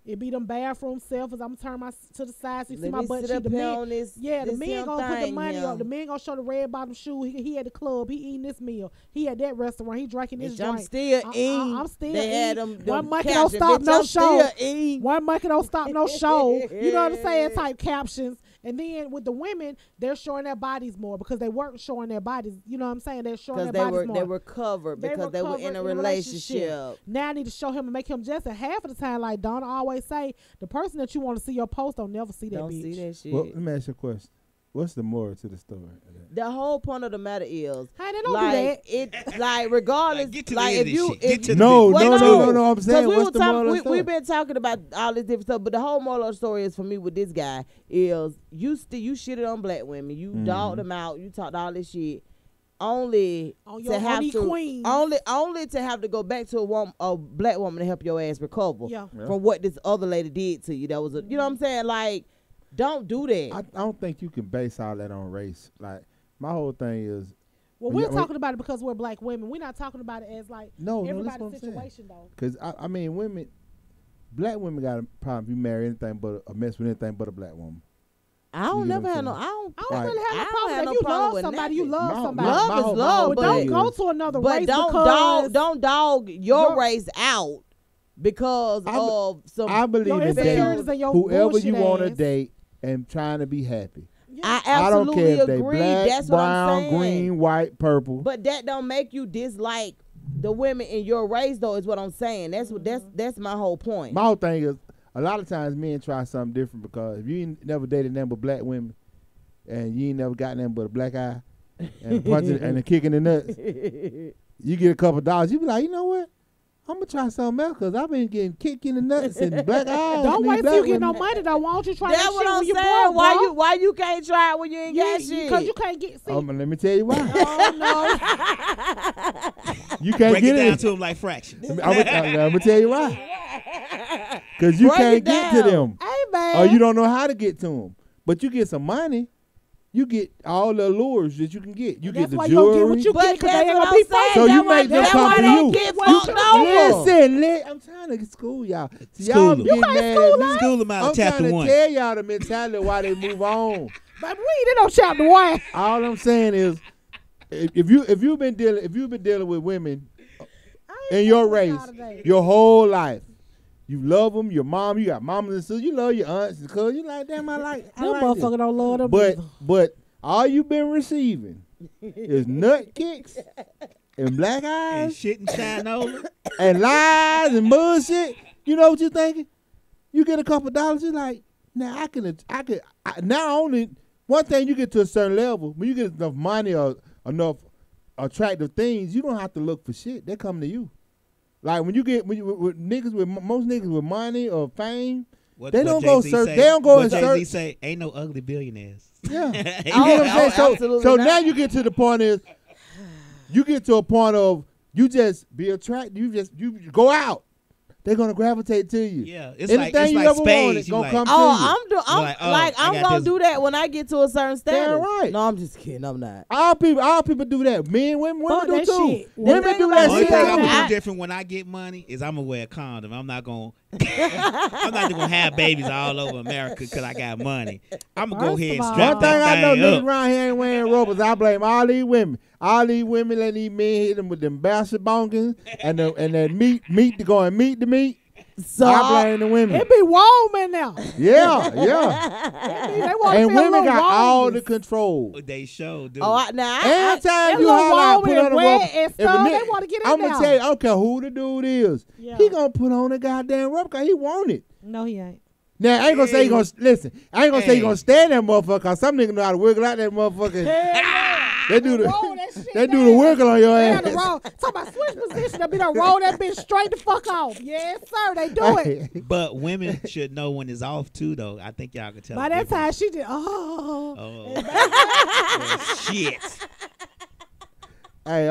It be them bathroom selfies. I'm gonna turn to the side so you see my butt cheek. The men gonna put the money up. The men gonna show the red bottom shoe. He at the club. He eating this meal. He at that restaurant. He drinking this drink. I'm still eating. I'm still eating. One monkey don't stop no show. One monkey don't stop no show. You know what I'm saying? Type captions. And then with the women, they're showing their bodies more because they weren't showing their bodies. You know what I'm saying? They're showing their bodies more. They were covered because they were in a relationship. Now I need to show him and make him just a half of the time like Donna always always say, the person that you want to see your post don't never see that Don't bitch. see that shit. Well, let me ask you a question. What's the moral to the story? The whole point of the matter is, Hey, they don't like, do that. it, like, regardless, Get to like, the end if of you, this shit. Get if to the No, business. no. I'm saying, we what's were the moral of the talking, story? we've been talking about all this different stuff, but the whole moral of the story is for me with this guy is you shitted on black women, you dogged them out, you talked all this shit, only On to your have honey to queen. only to have to go back to a black woman to help your ass recover Yeah. from what this other lady did to you. That was you know what I'm saying? Like, don't do that. I don't think you can base all that on race. Like, my whole thing is, Well, when we're you- talking about it because we're black women. We're not talking about it as like No, that's everybody's what I'm saying. situation though. because I mean, black women got a problem if you marry anything but a mess with anything but a black woman. I don't You get never what I'm have no. saying? I don't. I don't really have I no don't problem. have If no you problem love with somebody, you nothing. love somebody. Love is love, but but don't go to another But race don't because dog your your- race out because of some. I believe your in insecurities dating and your whoever you bullshit want to ass. date and trying to be happy. I I don't absolutely care if they agree. black, That's what I'm brown, saying. green, white, purple. But that don't make you dislike the women in your race, though. Is what I'm saying. That's what that's my whole point. My whole thing is, a lot of times men try something different because if you ain't never dated nothing but black women and you ain't never got nothing but a black eye and punching and a kick in the nuts, you get a couple dollars, you be like, you know what? I'm gonna try something else because I've been getting kicked in the nuts and black eyes. Don't and wait these till you black get no women. money though. Why don't you try That's that what shit I'm when you saying. broke, Why bro? why you can't try it when you ain't got shit? Because you can't get see. Let me tell you why. Oh You can't Break get it down it. to them like fractions. I'm gonna tell you why. Because you Break can't it get to down. them, no. Hey man. or you don't know how to get to them. But you get some money, you get all the allures that you can get. You That's get the why you don't get what jewelry. you But get because that's they ain't what gonna be I'm saying. So fucking. you make them that's come why to they you. get You- fucked over. Listen, I'm trying to school y'all. See, School y'all them. get You mad school at us. me. School them out I'm of chapter trying to 1. tell y'all the mentality why they move on. But we ain't in no chapter 1. All I'm saying is, if you've been dealing with women in your race your whole life, you love them. Your mom, you got mamas and sisters. You love your aunts and cousins. You like them. I like Them this. motherfucker don't love them. But either. but all you been receiving is nut kicks and black And eyes shit and shine over. and lies and bullshit. You know what you're thinking? You get a couple dollars, you're like, now I can not only one thing you get to a certain level, when you get enough money or enough attractive things, you don't have to look for shit. They come to you. Like with most niggas with money or fame, What, they what don't go Jay-Z search. say? They don't go What and Jay-Z search. say, ain't no ugly billionaires. Yeah. You Ain't get no- what I'm saying? absolutely So not. now you get to the point is you get to a point of you just be attracted. You go out. They're gonna gravitate to you. Yeah, it's Anything like you spades. ever wanted You gonna like, come to Oh, you. I'm Like, oh, like I I'm got gonna this. do that when I get to a certain status. Damn right. No, I'm just kidding. I'm not. All people do that. Men, women Fuck do that too. shit. Women One do thing that about Only shit. thing I'm too. gonna I- do different when I get money is I'm gonna wear a condom. I'm not gonna have babies all over America because I got money. I'm gonna go First ahead and of all- strap One thing I that know, thing niggas up. around here ain't wearing rubbers. I blame all these women. All these women let these men hit them with them bastard bonkers and that meat to go and meet the meat. So I blame the women. It be warm in there. Yeah. They want And to feel women got all the the control. They show, dude. now Every time That you little holler out, warm put and on a wet rubber. and stuff, they wanna get in I'm gonna there. tell you, I don't care who the dude is. Yeah. He gonna put on a goddamn rubber because he want it. No, he ain't. Now I ain't gonna say he gonna listen. I ain't gonna say he Hey. gonna stand that motherfucker. Cause some niggas know how to wiggle out that motherfucker. They do Roll that the shit they do the wiggle on your They ass. had to roll. Talk about switch position. They be done roll that bitch straight the fuck off. Yes, sir. They do it. But women should know when it's off too, though. I think y'all can tell. By the that time, difference. she did. Oh shit! Hey,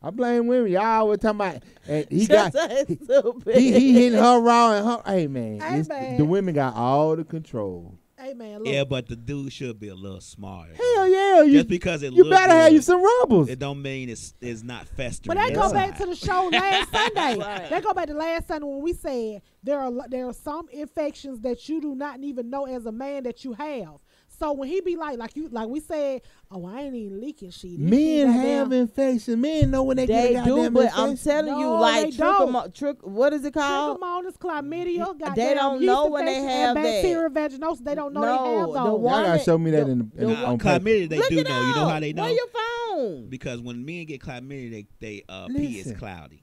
I blame women. Y'all always talking about and he Just got so stupid. he hitting her raw and her. Hey man, Hey, it's- man. the women got all the control. Hey man, look. Yeah, but the dude should be a little smarter. Hell yeah, you Just because it you look better have good, you some rubbers. it don't mean it's not festering. But they go inside. back to the show last Sunday. Right. They go back to last Sunday when we said there are some infections that you do not even know as a man that you have. So when he be like we said, oh, I ain't even leaking shit. This Men shit goddamn- have infection. Men know when they They get a do, goddamn but infection. I'm telling you, No, like they don't. what is it called? Trichomonas, chlamydia, goddamn They don't yeast know when they infection, have and that. bacterial vaginosis. They don't know No, they have the those. Y'all one gotta that- show me that the- in the on paper. Chlamydia, they Look do it know. You know up. how they know? Where your phone? Because when men get chlamydia, they pee is Listen. cloudy.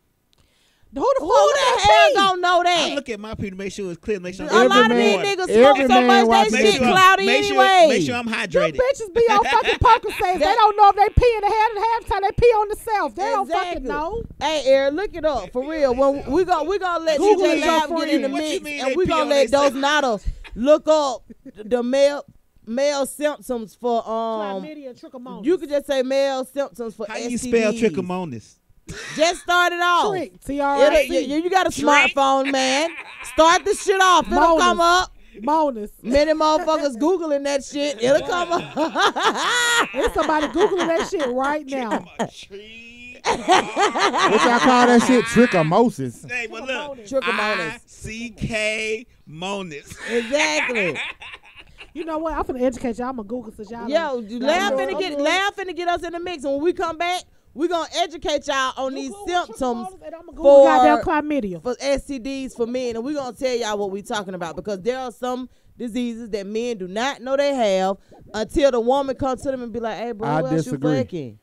Who Who the hell gonna know I that? look at my pee to make sure it's clear. Make sure A lot of these niggas smoke so much they shit cloudy anyway. Make sure I'm Them hydrated. bitches be on fucking Percocets. They don't know if they pee in the head and half time they pee on themselves. They don't fucking know. Hey, Eric, look it up for real. When we gonna let Google DJ is Lab your get in the friend. What you mix, mean and they we pee gonna on let those themselves? Nadas look up the male symptoms for Chlamydia and trichomonas. You could just say male symptoms for How STDs. you spell trichomonas? Just start it off. Trick. T-R-I-C. You got a smartphone, man. Start this shit off. It'll come up. Monas. Many motherfuckers Googling that shit. It'll come up. There's somebody Googling that shit right now. What y'all call that shit? Trichomosis. Hey, but look. Trichomonas. I-C-K monas. Exactly. You know what? I'm finna educate y'all. I'm gonna Google since y'all. Yo, Laugh finna get us in the mix. And when we come back, we're gonna educate y'all on these symptoms for goddamn chlamydia, for STDs for men, and we're gonna tell y'all what we're talking about, because there are some diseases that men do not know they have until the woman comes to them and be like, "Hey, bro, I who else disagree. you fucking?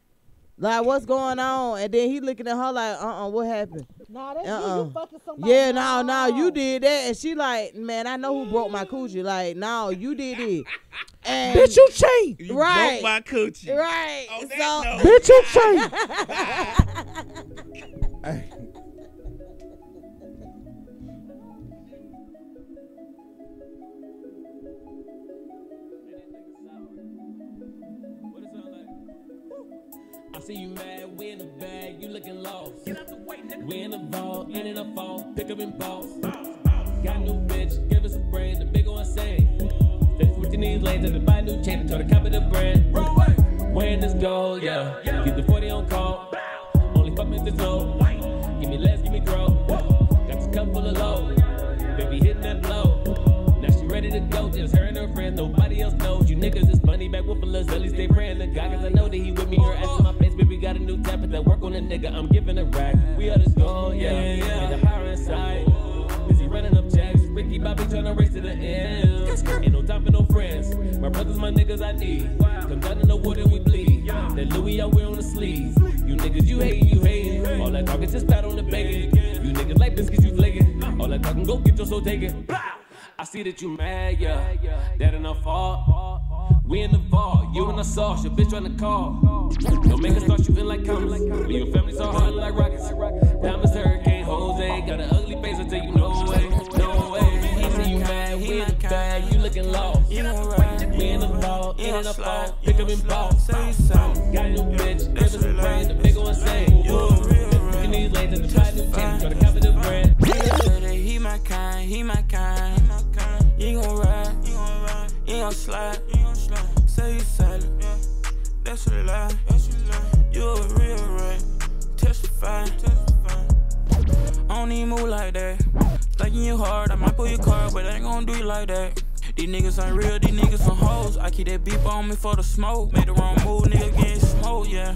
Like, what's going on?" And then he looking at her like, what happened? Nah, that's you fucking somebody. Yeah, no, you did that. And she like, man, I know who broke my coochie. Like, no, you did it. And bitch, you cheat. You right. broke my coochie. Right. Oh, So, bitch, you cheat. I see you mad, we in the bag, you looking lost. Get out the way, nigga. We in the vault, in and a fall, pick up and boss. Got a new bitch, give us a brain, the big one saying. Fix what you need later to buy a new chain and try to copy the brand. Wearing this gold, yeah. Keep the 40 on call. Only fuck me with this low. Give me less, give me grow. Got this cup full of low. Baby hitting that blow. Now she ready to go, just her and her friends, nobody else knows. You niggas is money back with a little zelly, stay praying to God, cause I know that he with me. Her ass in my face, baby, got a new tapper that work on a nigga, I'm giving a rack. We are the skull, yeah. And the power inside. Busy running up checks, Ricky Bobby tryna race to the end. Ain't no time for no friends. My brothers, my niggas, I need. Come down in the wood and we bleed. That Louis I wear on the sleeve. You niggas, you hating. All that talking, just pat on the bacon. You niggas like biscuits, you flaking. All that talking, go get your soul taken. I see that you mad, yeah. That ain't our fault. We in the vault, you in the sauce, your bitch tryna call. Don't make us start shooting like commas. Me and family so hard like rockets. Diamonds, hurricane, Jose. Got an ugly face, I tell you no way, no way. I see you mad, we in the bag, you looking lost. We in the vault, in and the vault, pick up and boss. Got a new bitch, give us a brain, the big one saying. You need later to buy a new chain, try to copy the brand. He my kind, he my kind. You ain't gon' ride, you ain't gon' slide. Say you silent, that's a lie. You a real right, testify. I don't even move like that. Thinking you hard, I might pull your car, but I ain't gon' do you like that. These niggas ain't real, these niggas some hoes. I keep that beep on me for the smoke. Made the wrong move, nigga getting smoked, yeah.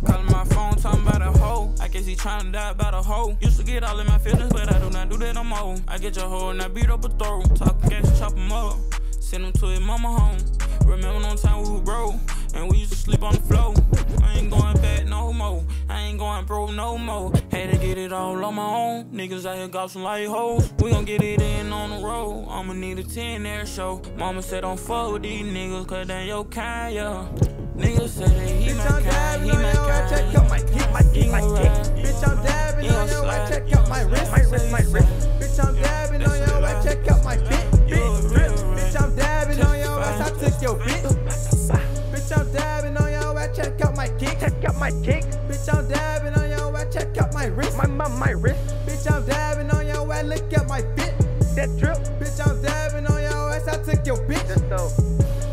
Calling my phone, talking about a hoe. I guess he tryna die about a hoe. Used to get all in my feelings, but I do not do that no more. I get your hoe and I beat up a throat. Talking gas, chop him up. Send him to his mama home. Remember no time we were broke, and we used to sleep on the floor. I ain't going back no more. I ain't going broke no more. Had to get it all on my own. Niggas out here gossiping like hoes. We gon' get it in on the road. I'ma need a 10 air show. Mama said don't fuck with these niggas, cause they your kind, yeah. Niggas say that he my kind, he my kind. Check out my dick, my dick, my dick. Bitch, I'm dabbing on your way, check out my wrist, my wrist, my wrist. Bitch, I'm dabbing on your way, check out my bitch, bitch, bitch, I'm dabbing on your ass, I took your bitch. Bitch, I'm dabbing on your way, check out my kick, check out my kick. Bitch, I'm dabbing on your way, check out my wrist, my wrist. Bitch, I'm dabbing on your way, look at my bitch. That drip. Bitch, I'm dabbing on your ass, I took your bitch.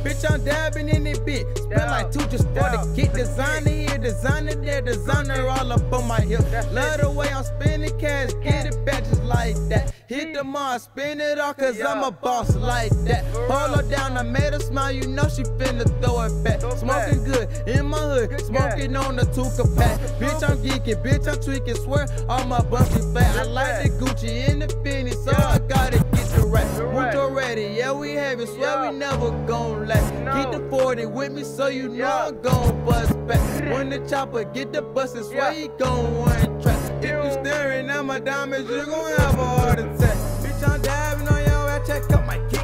Bitch, I'm dabbing in it, bitch. Spend like two just for the get designer here, designer there, designer all up on my hip. Love the way I'm spending cash, get it back just like that. Hit the mall, spin it all, cause I'm a boss like that. Hold her down, I made her smile, you know she finna throw it back. Smoking good in my hood, smoking on the Tuka pack. Bitch, I'm geeking, bitch, I'm tweaking, swear all my bumps is fat. I like the Gucci and the Fendi, so I gotta get the right. Mucho ready, yeah, we have it, swear we never gon' lack. Keep the 40 with me, so you know I'm gon' bust back. When the chopper get the bus, swear he gon' one track. If you staring at my diamonds, you gon' have a heart attack. Bitch, I'm dabbing on your ass, check out my kicks.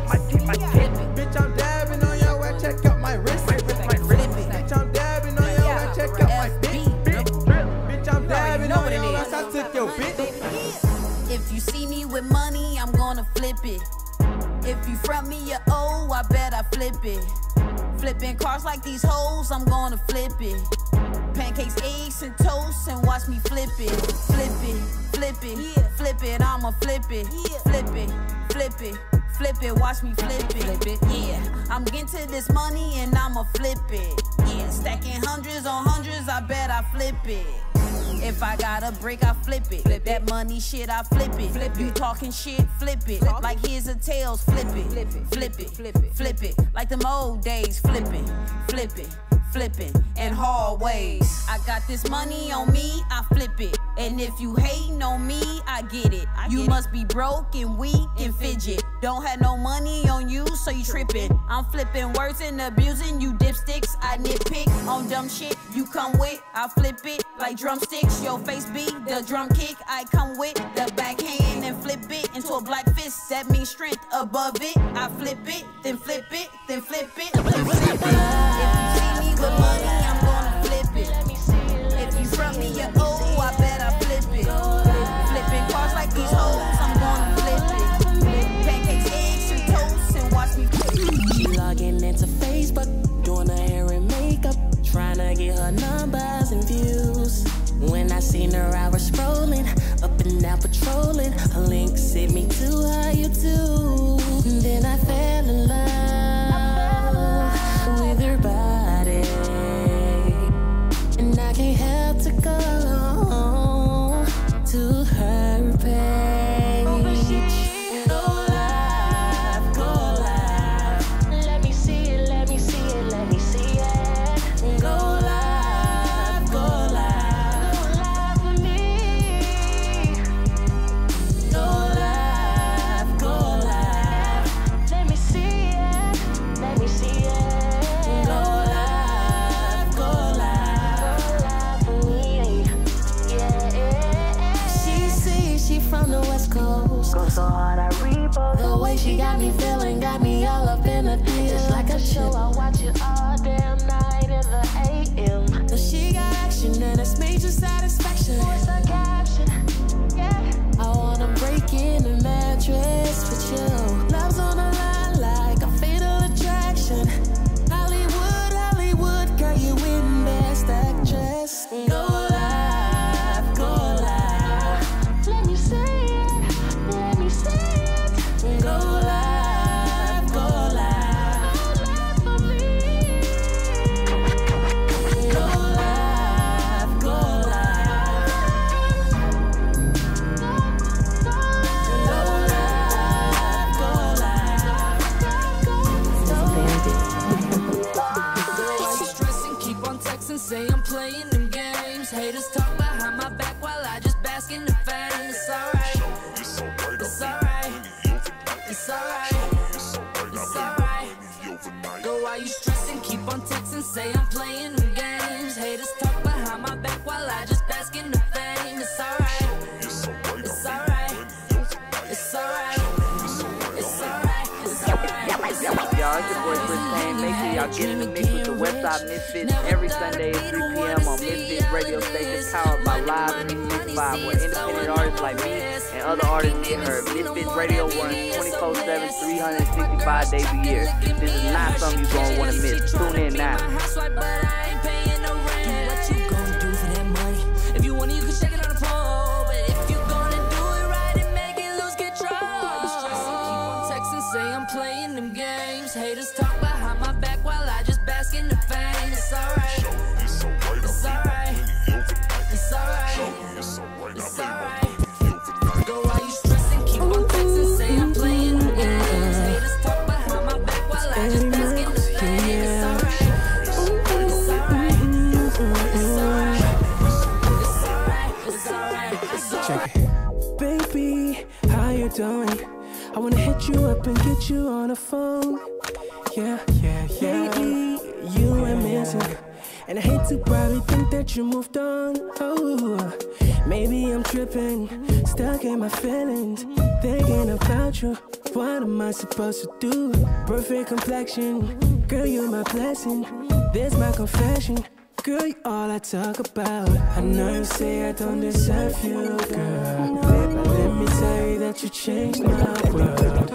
Bitch, I'm dabbing on your ass, check out my wrist. Bitch, I'm dabbing on your ass, check out my bitch. Bitch, I'm dabbing on your ass, I took your bitch. If you see me with money, I'm gonna flip it. If you front me your O, I bet I flip it. Flipping cars like these hoes, I'm gonna flip it. Pancakes, eggs, and toast, and watch me flip it. Flip it, flip it, flip it, I'ma flip it. Flip it, flip it, flip it, watch me flip it. Yeah, I'm getting to this money and I'ma flip it. Yeah, stacking hundreds on hundreds, I bet I flip it. If I got a brick, I flip it. That money shit, I flip it. You talking shit, flip it. Like here's a tails, flip it. Flip it, flip it. Like them old days, flipping, in hallways. I got this money on me, I flip it. And if you hating on me, I get it. You must be broke and weak and fidget. Don't have no money on you, so you tripping. I'm flipping words and abusing you dipsticks. I nitpick on dumb shit you come with. I flip it like drumsticks. Your face be the drum kick. I come with the backhand and flip it into a black fist. That means strength above it. I flip it, then flip it, then flip it, then flip it. If you see me with money, I'm gonna flip it. If you front me your O, I bet I flip it. Flipping cars like these hoes, I'm gonna flip it. Pancakes, eggs, and toast, and watch me flip it. She logging into Facebook, doing her hair and makeup, trying to get her numbers and views. When I seen her, I was scrolling, up and down patrolling. Her link sent me to her YouTube. Then I fell in love with her body, and I can't help to go to her page. Go live, go live. Let me see it, let me see it, let me see it. Go live, go live. Go live for me. Go live, go live. Let me see it, let me see it. Go live, go live. Go live for me. Yeah. She from the West Coast. Go so hard I repost. The way she got me feeling, got me all up in the deal. Just like a show, I watch it all damn night in the AM. So she got action and it's major satisfaction. What's the caption? Yeah. I wanna break in the mattress with you. Love's on the line like a fatal attraction. Hollywood, Hollywood, girl, you win best actress. Go live, go live. Let me see it, let me see it. Go live, go live. Go live for me. Go live, go live. Go live, go live. Girl, why you stressing? Keep on texting, say I'm playing them games. Haters talk behind my back while I just bask in the fame. It's alright, it's alright, it's alright, it's alright. Girl, why you stressing? Keep on texting, say I'm playing them games. Haters talk behind my back while I just bask in the fame. It's alright, it's alright, it's alright, it's alright, it's alright. Y'all, it's your boy Chris Payne. Make sure y'all get in the mix with the Westside Misfits every Sunday at 3 p.m. on Misfits Radio Station, powered by Live 365, where independent artists like me and other artists get heard. Misfits Radio runs 24/7, 365 days a year. This is not something you're going to want to miss. Tune in now. What you gonna do for that money? If you want it, you can shake it on the pole. But if you gonna do it right and make it lose control, keep on texting, say I'm playing them games. Haters talk behind my back while I just bask in the fame. It's alright, it's alright, it's alright, it's alright, it's alright. Go while you stressing, keep on texting, say I'm playing them games. Haters talk behind my back while I just bask in the fame. It's alright, it's alright, it's alright, it's alright, it's alright. Check it. Baby, how you doing? I wanna hit you up and get you on the phone. Yeah. Lately, you went missing, And I hate to probably think that you moved on. Oh, maybe I'm tripping, stuck in my feelings, thinking about you. What am I supposed to do? Perfect complexion, girl, you're my blessing. This my confession, girl, you all I talk about. I know you say I don't deserve you, girl, but let me tell you that you changed my world.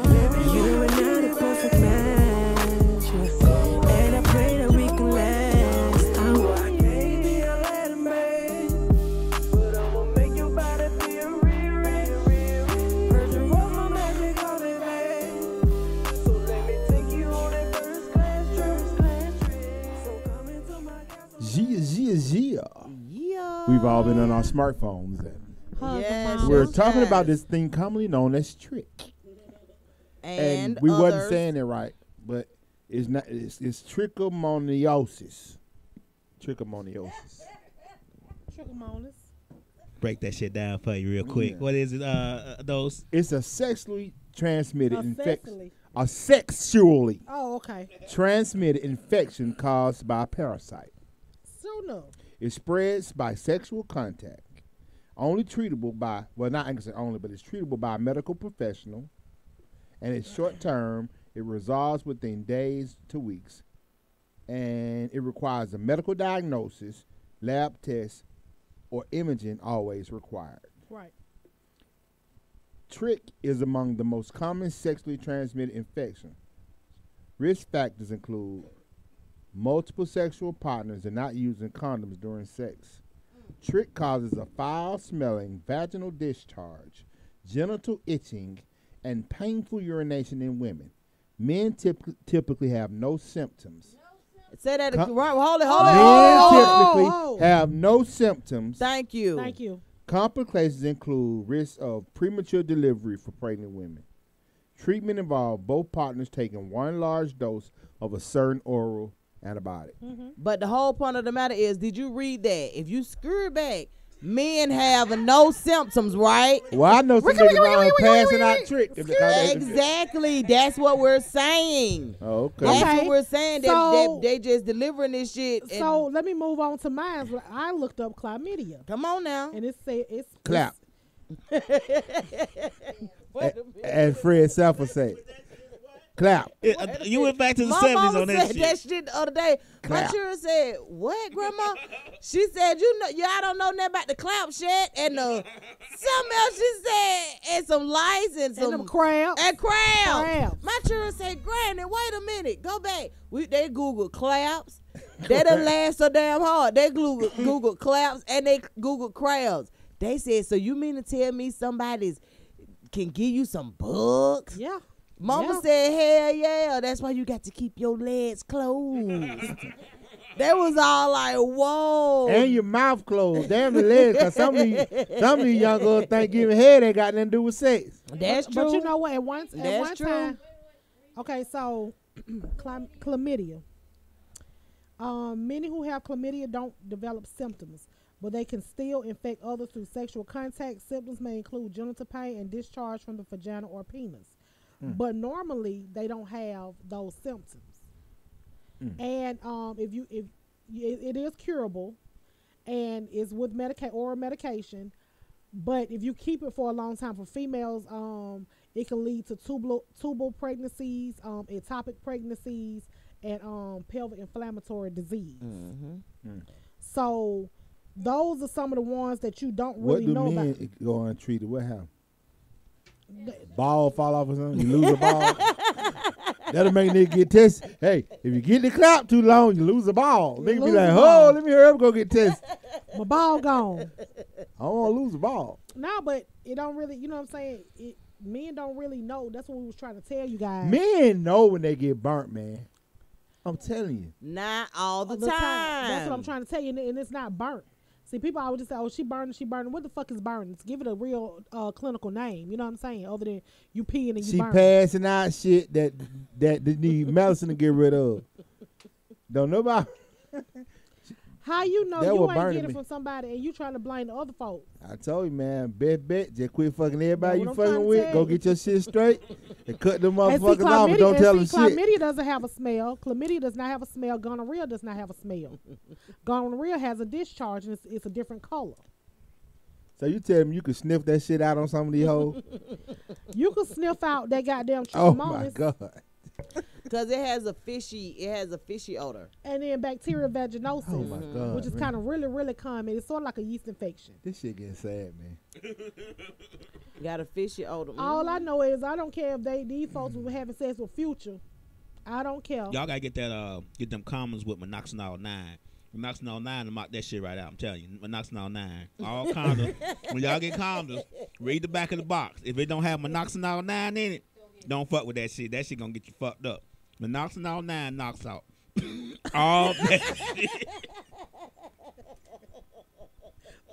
You and I the perfect match, yeah. And I pray that we can last. I want maybe I'll let him break, but I won't make your body be a real. Virgin of my magic, oh baby. So let me take you on that first class trip. So come into my Yeah. We've all been on our smartphones. Yes, We're yes, talking yes. about this thing commonly known as trick. And we wasn't others. saying it right, but it's not. It's trichomoniosis. Trichomoniosis. Trichomonas. Break that shit down for you real quick. Yeah. What is it? Those? It's a sexually transmitted infection. Sexually. A sexually Oh, okay. transmitted infection caused by a parasite. So no. It spreads by sexual contact. Only treatable by, well, not I can say only, but it's treatable by a medical professional. And it's short term. It resolves within days to weeks. And it requires a medical diagnosis, lab test, or imaging always required. Right. Trick is among the most common sexually transmitted infections. Risk factors include multiple sexual partners and not using condoms during sex. Trick causes a foul-smelling vaginal discharge, genital itching, and painful urination in women. Men typically have no symptoms. Say that again. Hold it. Men typically have no symptoms. Thank you. Thank you. Complications include risk of premature delivery for pregnant women. Treatment involves both partners taking one large dose of a certain oral antibiotic. But the whole point of the matter is, did you read that? If you screw it back, men have no symptoms, right? Well, I know some niggas around passing out tricks. Exactly. That's what we're saying. Oh, okay. That's what we're saying. So- That they just delivering this shit. and- So let me move on to mine. I looked up chlamydia. Come on now. And it said it's Clap. As Fred Self would say. Clap. You went back to the My 70s mama on that said shit. that shit the other day. My Clap. children said, "What, Grandma?" She said, "You know, y'all don't know nothing about the clap shit and something else." She said, and some lice and some them crabs. And crabs. Crabs. My children said, "Granny, wait a minute, go back." They Google claps. They done laugh so damn hard. They Google claps and they Google crabs. They said, "So you mean to tell me somebody's can give you some bugs?" Yeah. Mama said, "Hell yeah, that's why you got to keep your legs closed." They was all like, "Whoa!" And your mouth closed. Damn the legs. Because some of these young girls think giving head ain't got nothing to do with sex. That's true. But you know what? At one That's true. time. Okay, so chlamydia. Many who have chlamydia don't develop symptoms, but they can still infect others through sexual contact. Symptoms may include genital pain and discharge from the vagina or penis. But normally they don't have those symptoms. And if it is curable, and is with oral medication. But if you keep it for a long time, for females, it can lead to tubal pregnancies, ectopic pregnancies, and pelvic inflammatory disease. So those are some of the ones that you don't really know about. What do men go untreated? What happened? Ball fall off or something? You lose a ball? That'll make niggas get tested. Hey, if you get the clap too long, you lose a ball. Nigga be like, oh, let me hurry up, go get tested. My ball gone. I don't want to lose a ball. No, but it don't really, you know what I'm saying? Men don't really know. That's what we was trying to tell you guys. Men know when they get burnt, man. I'm telling you. Not all the time. That's what I'm trying to tell you, and it's not burnt. See, people always just say, oh, she burning. What the fuck is burning? Give it a real clinical name. You know what I'm saying? Other than you peeing and you She burning. passing out shit that need medicine to get rid of. Don't nobody. How you know That you what ain't burning get it me. from somebody and you trying to blame the other folks? I told you, man, bet, just quit fucking everybody That's you what I'm fucking trying to with. tell Go you. get your shit straight and cut them And see, motherfuckers off and don't tell them shit. chlamydia doesn't have a smell. Chlamydia does not have a smell. Gonorrhea does not have a smell. Gonorrhea has a discharge and it's a different color. So you tell them you can sniff that shit out on some of these hoes? You can sniff out that goddamn Oh trichomonas. my God. Because it has a fishy odor. And then bacterial vaginosis, Oh my God, which is man. kind of really, really common. It's sort of like a yeast infection. This shit getting sad, man. Got a fishy odor. All I know is I don't care if these folks were having sex with Future. I don't care. Y'all gotta get that get them condoms with Minoxidil 9. Minoxidil 9 to knock that shit right out. I'm telling you, Minoxidil 9. All condoms. When y'all get condoms, read the back of the box. If it don't have Minoxidil 9 in it, don't fuck with that shit. That shit gonna get you fucked up. Minoxidil 9 knocks out all that shit.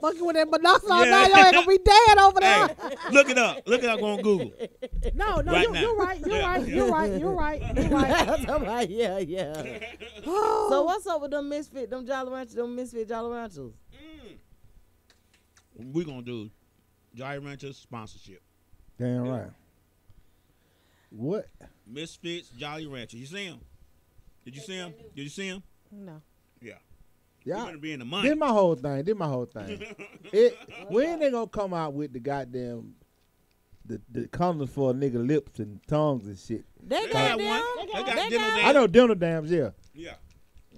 Fucking with that monoxide, now y'all ain't gonna be dead over there. Hey, look it up. Look it up on Google. No, Right you're right. You're right. Yeah. So what's up with them misfit, them Jolly Ranchers, them misfit Jolly Ranchers? We gonna do Jolly Ranchers sponsorship. Damn right. What? Misfits Jolly Ranchers. You see him? Did you see him? Did you see him? No. Yeah. Yeah. You better be in the money. Did my whole thing. When they gonna come out with the goddamn the condoms for a nigga lips and tongues and shit? They got one. They got dental dams. I know dental dams, yeah. Yeah.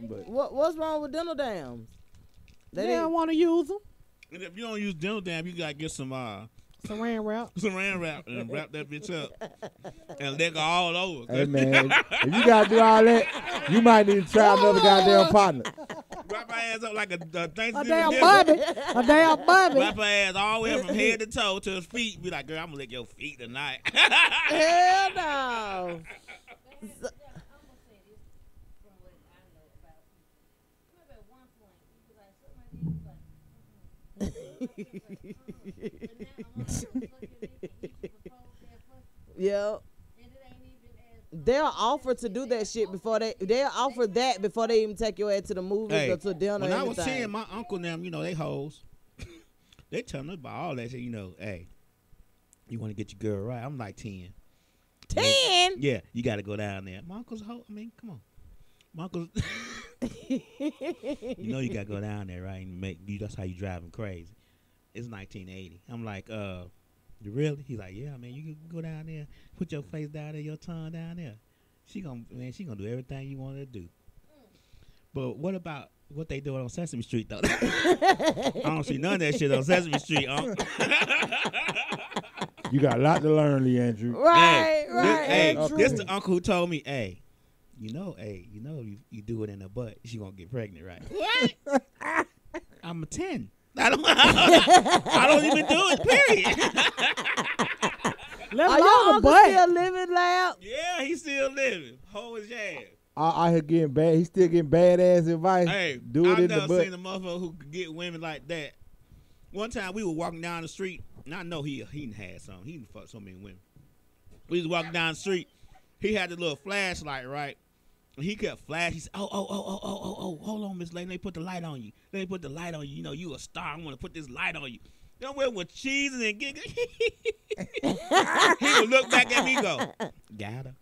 But What's wrong with dental dams? They don't want to use them. And if you don't use dental dam, you gotta get some Saran wrap. Saran wrap and wrap that bitch up and lick all over. hey man, if you gotta do all that, you might need to try another goddamn partner. Wrap her ass up like a Thanksgiving A damn dinner. bubby. A damn bubby. Wrap her ass all the way from head to toe to his feet. Be like, girl, I'm gonna lick your feet tonight. Hell no. Yep. They'll offer to do that shit before they'll offer that before they even take your ass to the movies or to dinner. When or I was anything. seeing my uncle and them, they hoes. They telling us about all that shit, hey, you want to get your girl right. I'm like 10. 10? Yeah, you got to go down there. My uncle's a hoe. I mean, come on. My uncle's, you got to go down there, right? And that's how you drive him crazy. It's 1980. I'm like, you really? He's like, yeah, man, you can go down there, put your face down there, your tongue down there. She gonna do everything you want her to do. But what about what they do on Sesame Street, though? I don't see none of that shit on Sesame Street, You got a lot to learn, Leandrew. Right. This the uncle who told me, hey, you do it in the butt, she gonna get pregnant, right? What? I'm a 10. I don't even do it, period. Are your uncle still living, Lab? Yeah, he's still living. Hoe his ass. I hear getting bad. He's still getting badass advice. Hey, do it I've in the never butt. seen a motherfucker who could get women like that. One time we were walking down the street, and I know he done had some. He done fucked so many women. We was walking down the street. He had the little flashlight, right? And he kept flashing. He said, oh, hold on, Miss Lady. Let me put the light on you. Let me put the light on you. You know, you a star. I want to put this light on you. Then went with cheese and giggle. He would look back at me and go, got her.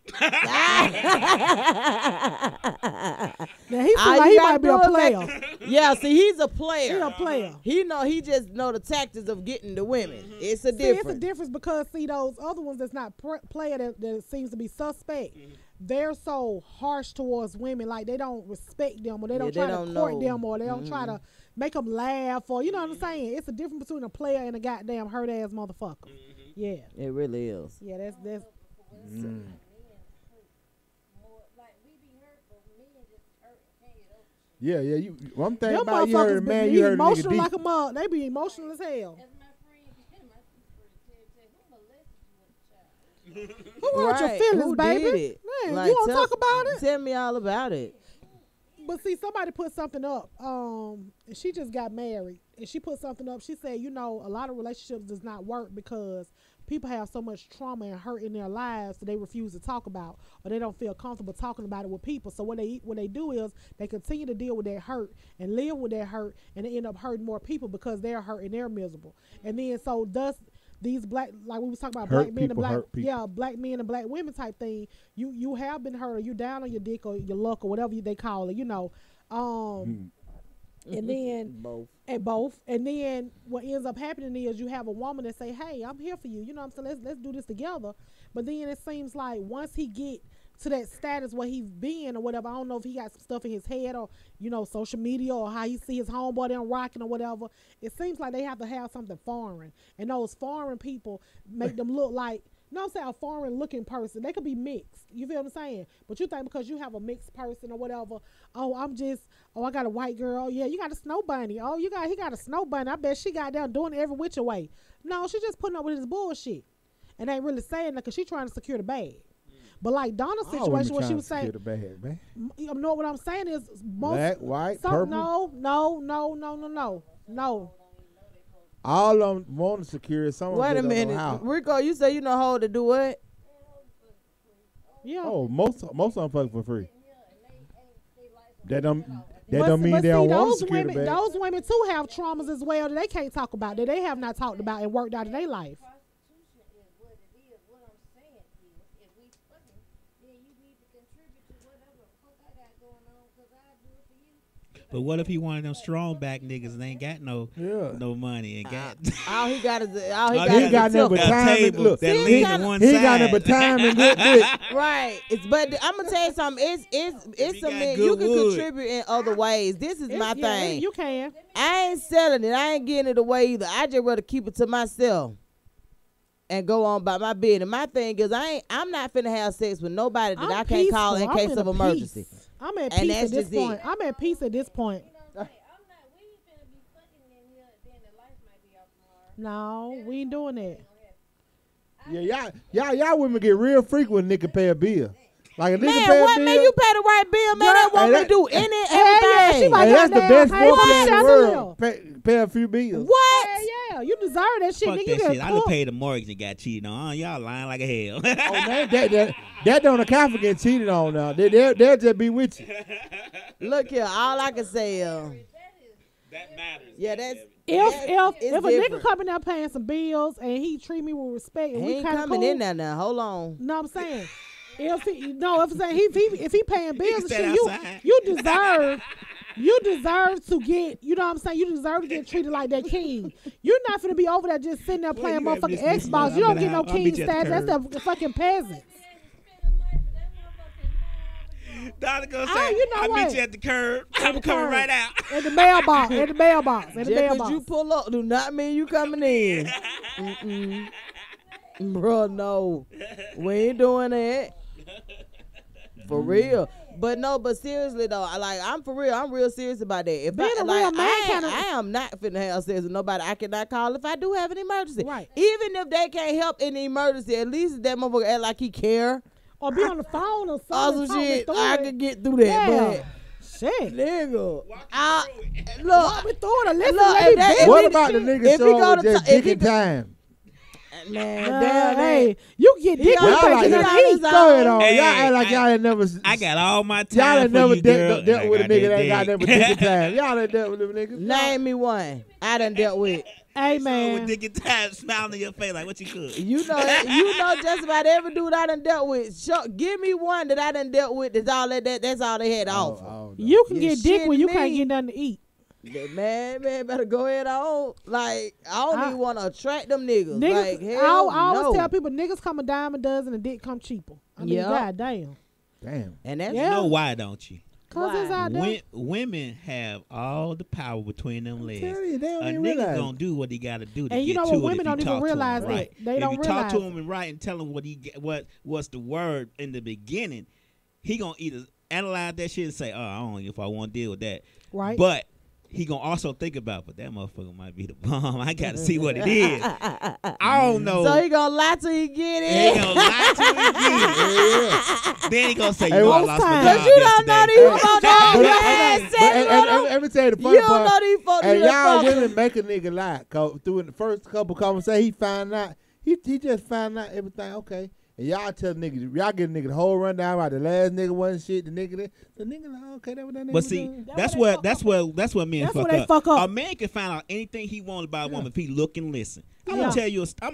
Now he feel like he might be a player. Yeah, see, he's a player. He a player. He just know the tactics of getting the women. It's a See, difference. it's a difference because those other ones that's not player that seems to be suspect. They're so harsh towards women, like they don't respect them or they don't try to court them or they don't try to make them laugh or you know what I'm saying. It's a difference between a player and a goddamn hurt ass motherfucker. Yeah, it really is. Yeah, that's. Yeah. One thing Them about you heard a man, you heard a nigga emotional deep. like a mug. They be emotional as hell. Who hurt your feelings, Who baby? did it? Man, Like, you want to talk about it? Tell me all about it. But see, somebody put something up. And she just got married, and she put something up. She said, a lot of relationships does not work because people have so much trauma and hurt in their lives that they refuse to talk about, or they don't feel comfortable talking about it with people. So what they do is they continue to deal with that hurt and live with that hurt, and they end up hurting more people because they're hurt and they're miserable. And then so thus these black, like we was talking about, black men and black men and black women type thing. You have been hurt, or you down on your dick or your luck or whatever they call it, and then both. And then what ends up happening is you have a woman that say, hey, I'm here for you. You know what I'm saying? Let's do this together. But then it seems like once he get to that status where he's been or whatever, I don't know if he got some stuff in his head or, social media or how he see his homeboy them rocking or whatever. It seems like they have to have something foreign. And those foreign people make them look like, I'm saying a foreign looking person. They could be mixed. You feel what I'm saying? But you think because you have a mixed person or whatever, I got a white girl. Yeah, you got a snow bunny. Oh, he got a snow bunny. I bet she got down doing it every which way. No, she just putting up with his bullshit. And ain't really saying that because she trying to secure the bag. But like Donna's situation where she was saying, the bag, man. You know what I'm saying is most black, white, purple. No. All of them want to secure it. Wait a minute, Rico. You say you know how to do what? Yeah. Oh, most of them fuck for free. That don't mean they don't want to secure the bag. Those women too have traumas as well that they can't talk about, that they have not talked about and worked out in their life. But what if he one of them strong back niggas and ain't got no money and got all he got is he got number time and look. He got number time and good dick. Right. But I'm gonna tell you something. It's some men you can contribute in other ways. This is my thing. You can. I ain't selling it. I ain't getting it away either. I just rather keep it to myself and go on by my business. My thing is I'm not finna have sex with nobody that I can't call in case of emergency. I'm at peace at this point. I'm at peace at this point. No, we ain't doing that. Yeah, y'all women get real frequent when nigga pay a bill. Like a nigga man, pay a what bill. Man, you pay the right bill, man. That woman do everything. Hey, that's the best foreplay in the world. Pay a few bills. What? Yeah, you deserve that shit. Fuck nigga, that shit. I done paid the mortgage and got cheated on. Y'all lying like a hell. Oh man, that don't account for getting cheated on now. They'll just be with you. Look here, all I can say that matters. Yeah, that's if a nigga coming out paying some bills and he treat me with respect and he we ain't kind of coming cool, in there now. Hold on. No, I'm saying if he paying bills and shit, you deserve to get, you know what I'm saying? You deserve to get treated like that king. You're not finna be over there just sitting there playing motherfucking Xbox. You don't get no king status. That's the fucking peasant. Donna gonna say, I'll meet you at the curb. I'm coming right out. At the mailbox. Just because you pull up do not mean you coming in. Bro, no. We ain't doing that. For real. But seriously though, I'm for real. I'm real serious about that. If I am not finna have sex with nobody I cannot call if I do have an emergency. Right. Even if they can't help in the emergency, at least that motherfucker act like he care. Or be on the phone or something. Some shit, I can get through that. Yeah. But shit. Nigga. Walk me through it. What about the nigga show just dick time? Man, damn, hey, you get dick with Go ahead on. Y'all act like y'all ain't never. I got all my time. Y'all ain't never dealt with a nigga that ain't got never dick time. Y'all ain't dealt with them niggas. Name me one I done dealt with. Hey man, with dick time, smiling in your face like what you could. You know just about every dude I done dealt with. Give me one that I done dealt with. That's all they had to offer. No. You can get dick when you can't get nothing to eat. Man, better go ahead on. Like, I don't even want to attract them niggas. Like, I hell always tell people niggas come a dime a dozen and dick come cheaper. I mean, goddamn. Damn. And that's you know why, don't you? Cause it's out there. Women have all the power between them legs. You, a nigga gonna do what he gotta do to and get you know to what? Women don't even realize that. Right. They don't realize. If you talk to him right and tell him what's the word in the beginning, he gonna either analyze that shit and say, "Oh, I don't know if I want to deal with that." Right. But he gonna also think about, but that motherfucker might be the bomb. I gotta see what it is. I don't know. So he gonna lie till he get it. He gonna lie till he get it. Then he gonna say, "You I lost my job yesterday." You don't know these Let me tell you the funny part. You don't know these folks. And y'all women make a nigga lie. Cause through the first couple conversations, he find out He just found out everything. Okay. And y'all tell niggas, y'all get a nigga the whole rundown about the last nigga wasn't shit. The nigga like, okay, that what that nigga. But see, was doing. that's what men fuck up. A man can find out anything he wants about a woman if he look and listen. I'm gonna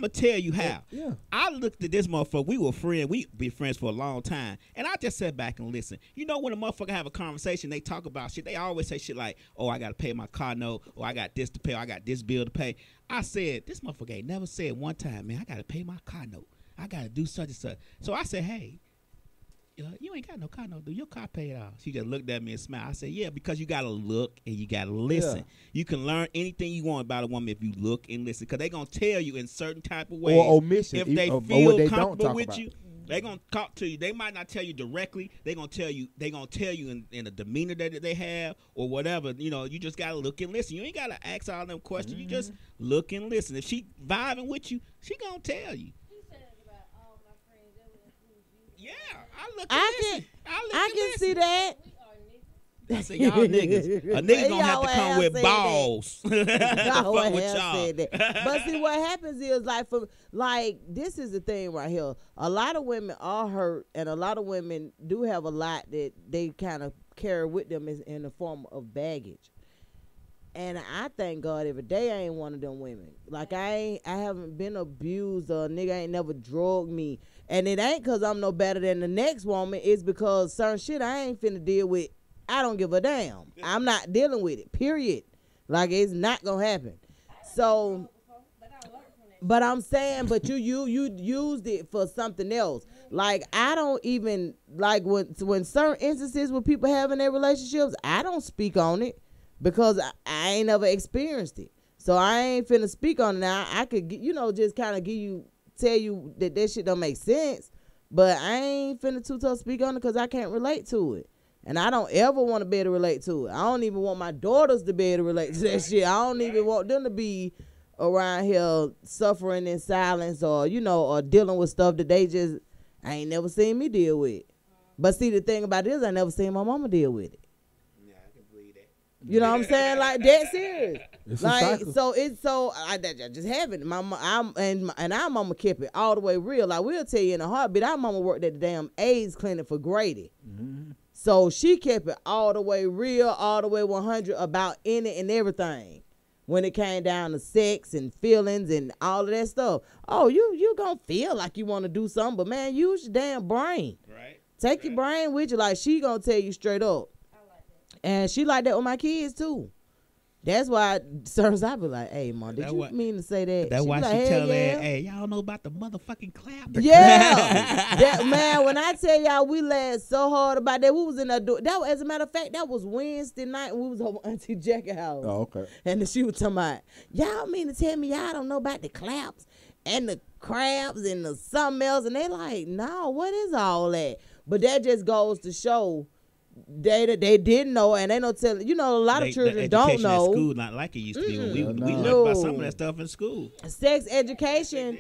tell you how. Yeah. I looked at this motherfucker. We were friends. We been friends for a long time, and I just sat back and listened. You know, when a motherfucker have a conversation, they talk about shit. They always say shit like, "Oh, I gotta pay my car note," or "I got this to pay," or "I got this bill to pay." I said, "This motherfucker ain't never said one time, man, I gotta pay my car note. I gotta do such and such." So I said, "Hey, you ain't got no car note. Do your car paid off?" She just looked at me and smiled. I said, "Yeah, because you gotta look and you gotta listen. Yeah. You can learn anything you want about a woman if you look and listen, because they gonna tell you in certain type of ways. Or omission. If they or feel what they comfortable don't talk with about. you, they gonna talk to you. They might not tell you directly. They gonna tell you in the demeanor that they have or whatever. You know, you just gotta look and listen. You ain't gotta ask all them questions. You just look and listen. If she vibing with you, she gonna tell you. I can see that. I said, y'all niggas. A nigga gonna have to come with balls. Fuck with y'all. But see, what happens is, this is the thing right here. A lot of women are hurt, and a lot of women do have a lot that they kind of carry with them in the form of baggage. And I thank God every day I ain't one of them women. Like, I haven't been abused, or a nigga ain't never drugged me. And it ain't because I'm no better than the next woman. It's because certain shit I ain't finna deal with. I don't give a damn. I'm not dealing with it, period. Like, it's not gonna happen. So, but I'm saying, but you used it for something else. Like, I don't even, like, when certain instances where people have in their relationships, I don't speak on it. Because I ain't never experienced it. So I ain't finna speak on it now. I could, just kind of tell you that shit don't make sense. But I ain't finna too tough speak on it because I can't relate to it. And I don't ever want to be able to relate to it. I don't even want my daughters to be able to relate to that shit. I don't even want them to be around here suffering in silence or dealing with stuff that I ain't never seen me deal with. But see, the thing about it is I never seen my mama deal with it. You know what I'm saying? Like, that serious. Like, so I just have it. Our mama kept it all the way real. Like, we'll tell you in a heartbeat, our mama worked at the damn AIDS clinic for Grady. Mm-hmm. So she kept it all the way real, all the way 100 about any and everything. When it came down to sex and feelings and all of that stuff. Oh, you gonna feel like you want to do something, but man, use your damn brain. Right. Take your brain with you. Like, she gonna tell you straight up. And she like that with my kids too. That's why sometimes I be like, "Hey, Mom, did you mean to say that?" That's why she tell her, "Hey, y'all know about the motherfucking clap." Yeah, man. When I tell y'all, we laughed so hard about that. We was in that door. As a matter of fact, that was Wednesday night, and we was over Auntie Jackie's house. Oh, okay. And then she was talking about, "Y'all mean to tell me y'all don't know about the claps and the crabs and the something else?" And they like, "No, what is all that?" But that just goes to show. They didn't know, and they don't tell. A lot of children don't know. At school not like it used to be. We learned about some of that stuff in school. Sex education,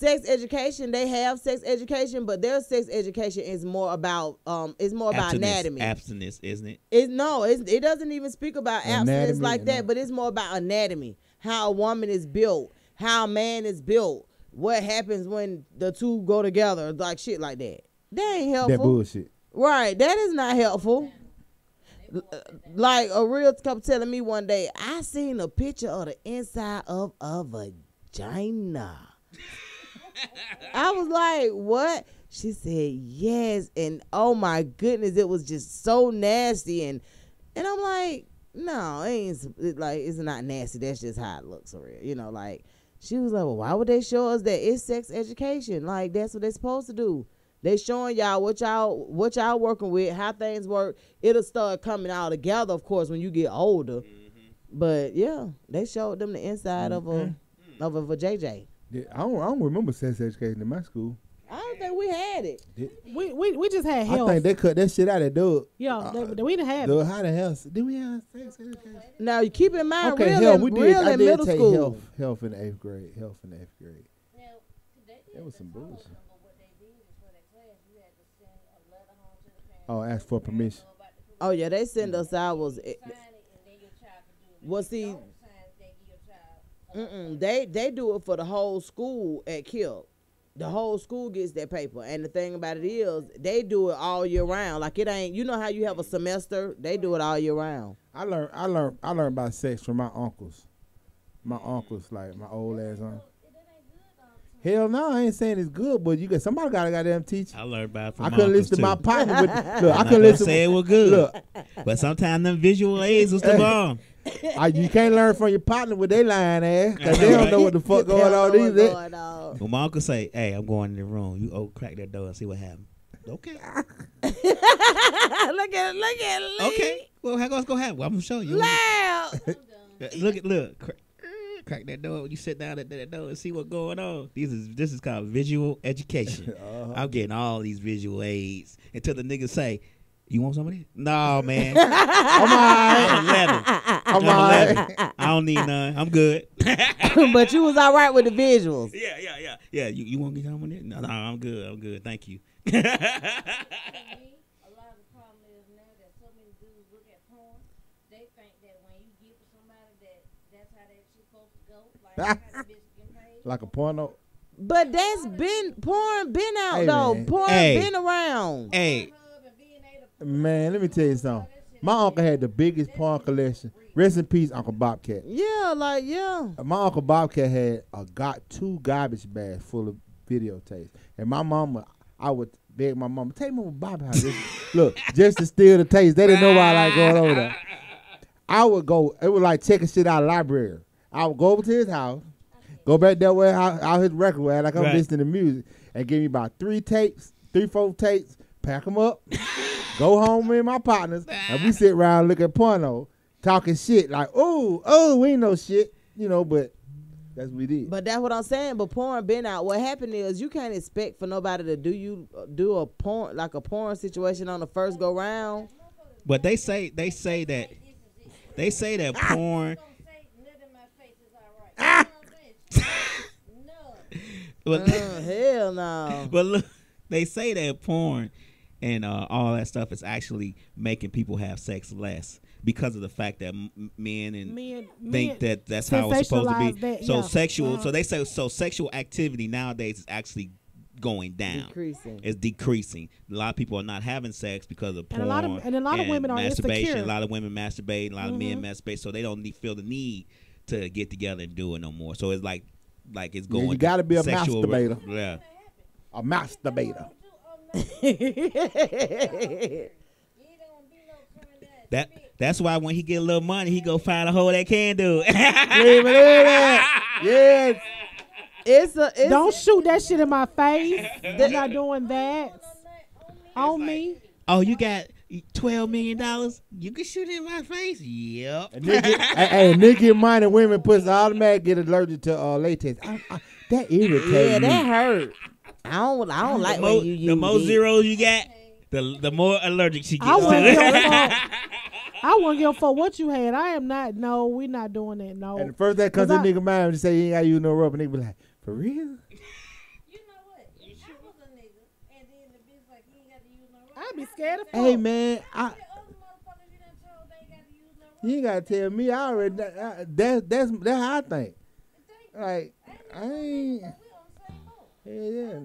They have sex education, but their sex education is more about anatomy. Abstinence, isn't it? It doesn't even speak about abstinence like that, but it's more about anatomy. How a woman is built, how a man is built, what happens when the two go together, like shit like that. That ain't helpful. That bullshit. Right, that is not helpful. Like a real couple telling me one day, I seen a picture of the inside of a vagina. I was like, what? She said, yes. And oh my goodness, it was just so nasty. And I'm like, no, it's not nasty. That's just how it looks for real. Like, she was like, well, why would they show us that? It's sex education. Like, that's what they're supposed to do. They showing y'all what y'all working with, how things work. It'll start coming all together, of course, when you get older. Mm-hmm. But yeah, they showed them the inside of a JJ. I don't remember sex education in my school. I don't think we had it. We just had health. I think they cut that shit out of dog. Yeah, we didn't have it. How the hell did we have sex education? Now you keep in mind, I did middle take school. Health in the 8th grade. That was some bullshit. Oh, ask for permission. Oh yeah, they send us ours. They do it for the whole school at Kill. The whole school gets that paper. And the thing about it is, they do it all year round. Like it ain't, you know how you have a semester? They do it all year round. I learned about sex from my uncles. My uncles, like my old ass uncle. Hell no, I ain't saying it's good, but somebody got to goddamn teach. I learned about it from I my couldn't uncles, listen to my too. partner with look. I I'm couldn't not listen. say it was good. Look, but sometimes them visual aids was the bomb. You can't learn from your partner with their lying ass because they don't know what the fuck going on either. Well, my uncle say, "Hey, I'm going in the room. You crack that door and see what happens." Okay. look at it. Okay. Well, how what's gonna happen? Well, I'm gonna show you. Loud. Look. Crack that door. You sit down at that door and see what's going on. This is called visual education. I'm getting all these visual aids until the niggas say, "You want some of this?" No, man. I'm all right. I don't need none. I'm good. But you was all right with the visuals. Yeah. You want to get some of this? No, I'm good. Thank you. A lot of the problem is now that so many dudes look at porn, they think that when you give to somebody that's how that shit supposed to go. Like how that bitch getting paid. Like a porno. But that's porn been out though. Man. Porn been around. Hey. Man, let me tell you something. My uncle had the biggest porn collection. Rest in peace, Uncle Bobcat. Yeah. My Uncle Bobcat had two garbage bags full of videotapes. And my mama, I would beg my mama, take me with Bobby house. Look, just to steal the tapes. They didn't know why I like going over there. I would go, it was like checking shit out of the library. I would go over to his house, go back that way out his record way, like I'm listening to music, and give me about 4 tapes, pack them up, go home with my partners, and we sit around looking at porno, talking shit like, oh, we ain't no shit, but that's what we did. But that's what I'm saying. But porn been out. What happened is you can't expect for nobody to do a porn situation on the first go round. But they say that porn. Hell no. But look, they say that porn and all that stuff is actually making people have sex less because of the fact that men think that that's how it's supposed to be. So they say sexual activity nowadays is actually going down. It's decreasing. A lot of people are not having sex because of porn. And a lot of women are masturbation. insecure. A lot of women masturbate. A lot of men masturbate. So they don't feel the need to get together and do it no more. So it's like it's going. You got to be a sexual masturbator. Yeah. A masturbator. That's why when he get a little money, he go find a hole that can do it. Yes. Don't shoot that shit in my face. They're not doing that on me. Oh, you got $12 million? You can shoot it in my face? Yep. And nigga, minor women pussy automatically get allergic to latex. That irritates me. Yeah, that hurt. I don't like when you use the more it. zeros you got, the more allergic she gets. I wouldn't give a fuck what you had. I am not. No, we're not doing that. No. And the first that comes in nigga mind and say he ain't got to use no rubber, nigga be like, for real? You know what? I was a nigga, and then the bitch like, you ain't got to use no rubber. I'd be scared of fuck. Hey man, you ain't gotta tell me. I already. That's how I think. Like I ain't. Yeah.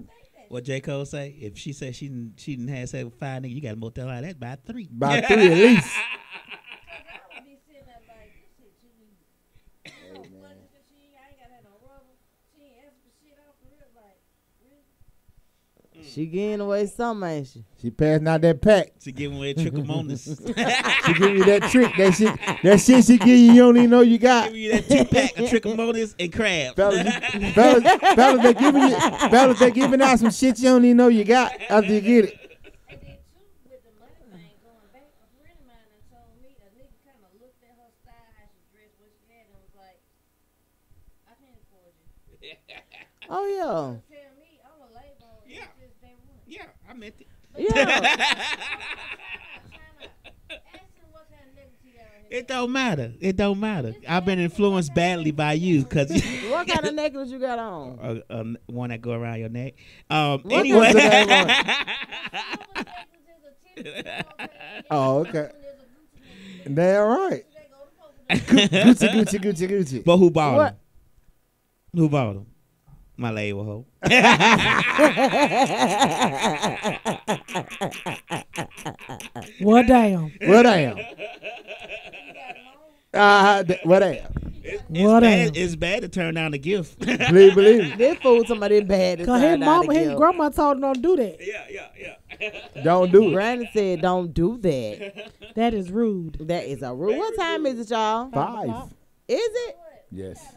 What J. Cole say? If she said she didn't have sex with 5 niggas, you got to multiply that by 3. By 3 at least. She giving away something, ain't she? She passing out that pack. She giving away trichomonas. She give you that trick. That shit she give you don't even know you got. Give you that 2-pack of trichomonas and crab. Fellas, they giving out some shit you don't even know you got after you get it. Oh yeah. Yeah, I meant it. Yeah. It don't matter. It don't matter. I've been influenced badly by you because. What kind of necklace you got on? One that go around your neck. Anyway. Oh, okay. They all right. Gucci. But who bought them? Who bought them? My label hoe. Well, damn. Well, damn. Well, damn. It's bad to turn down the gift. Believe it. This fool somebody bad. Cause his mama, his grandma told him don't do that. Yeah. Don't do it. Granny said don't do that. That is rude. That is a rule. What time is it, y'all? 5. Is it? Yes.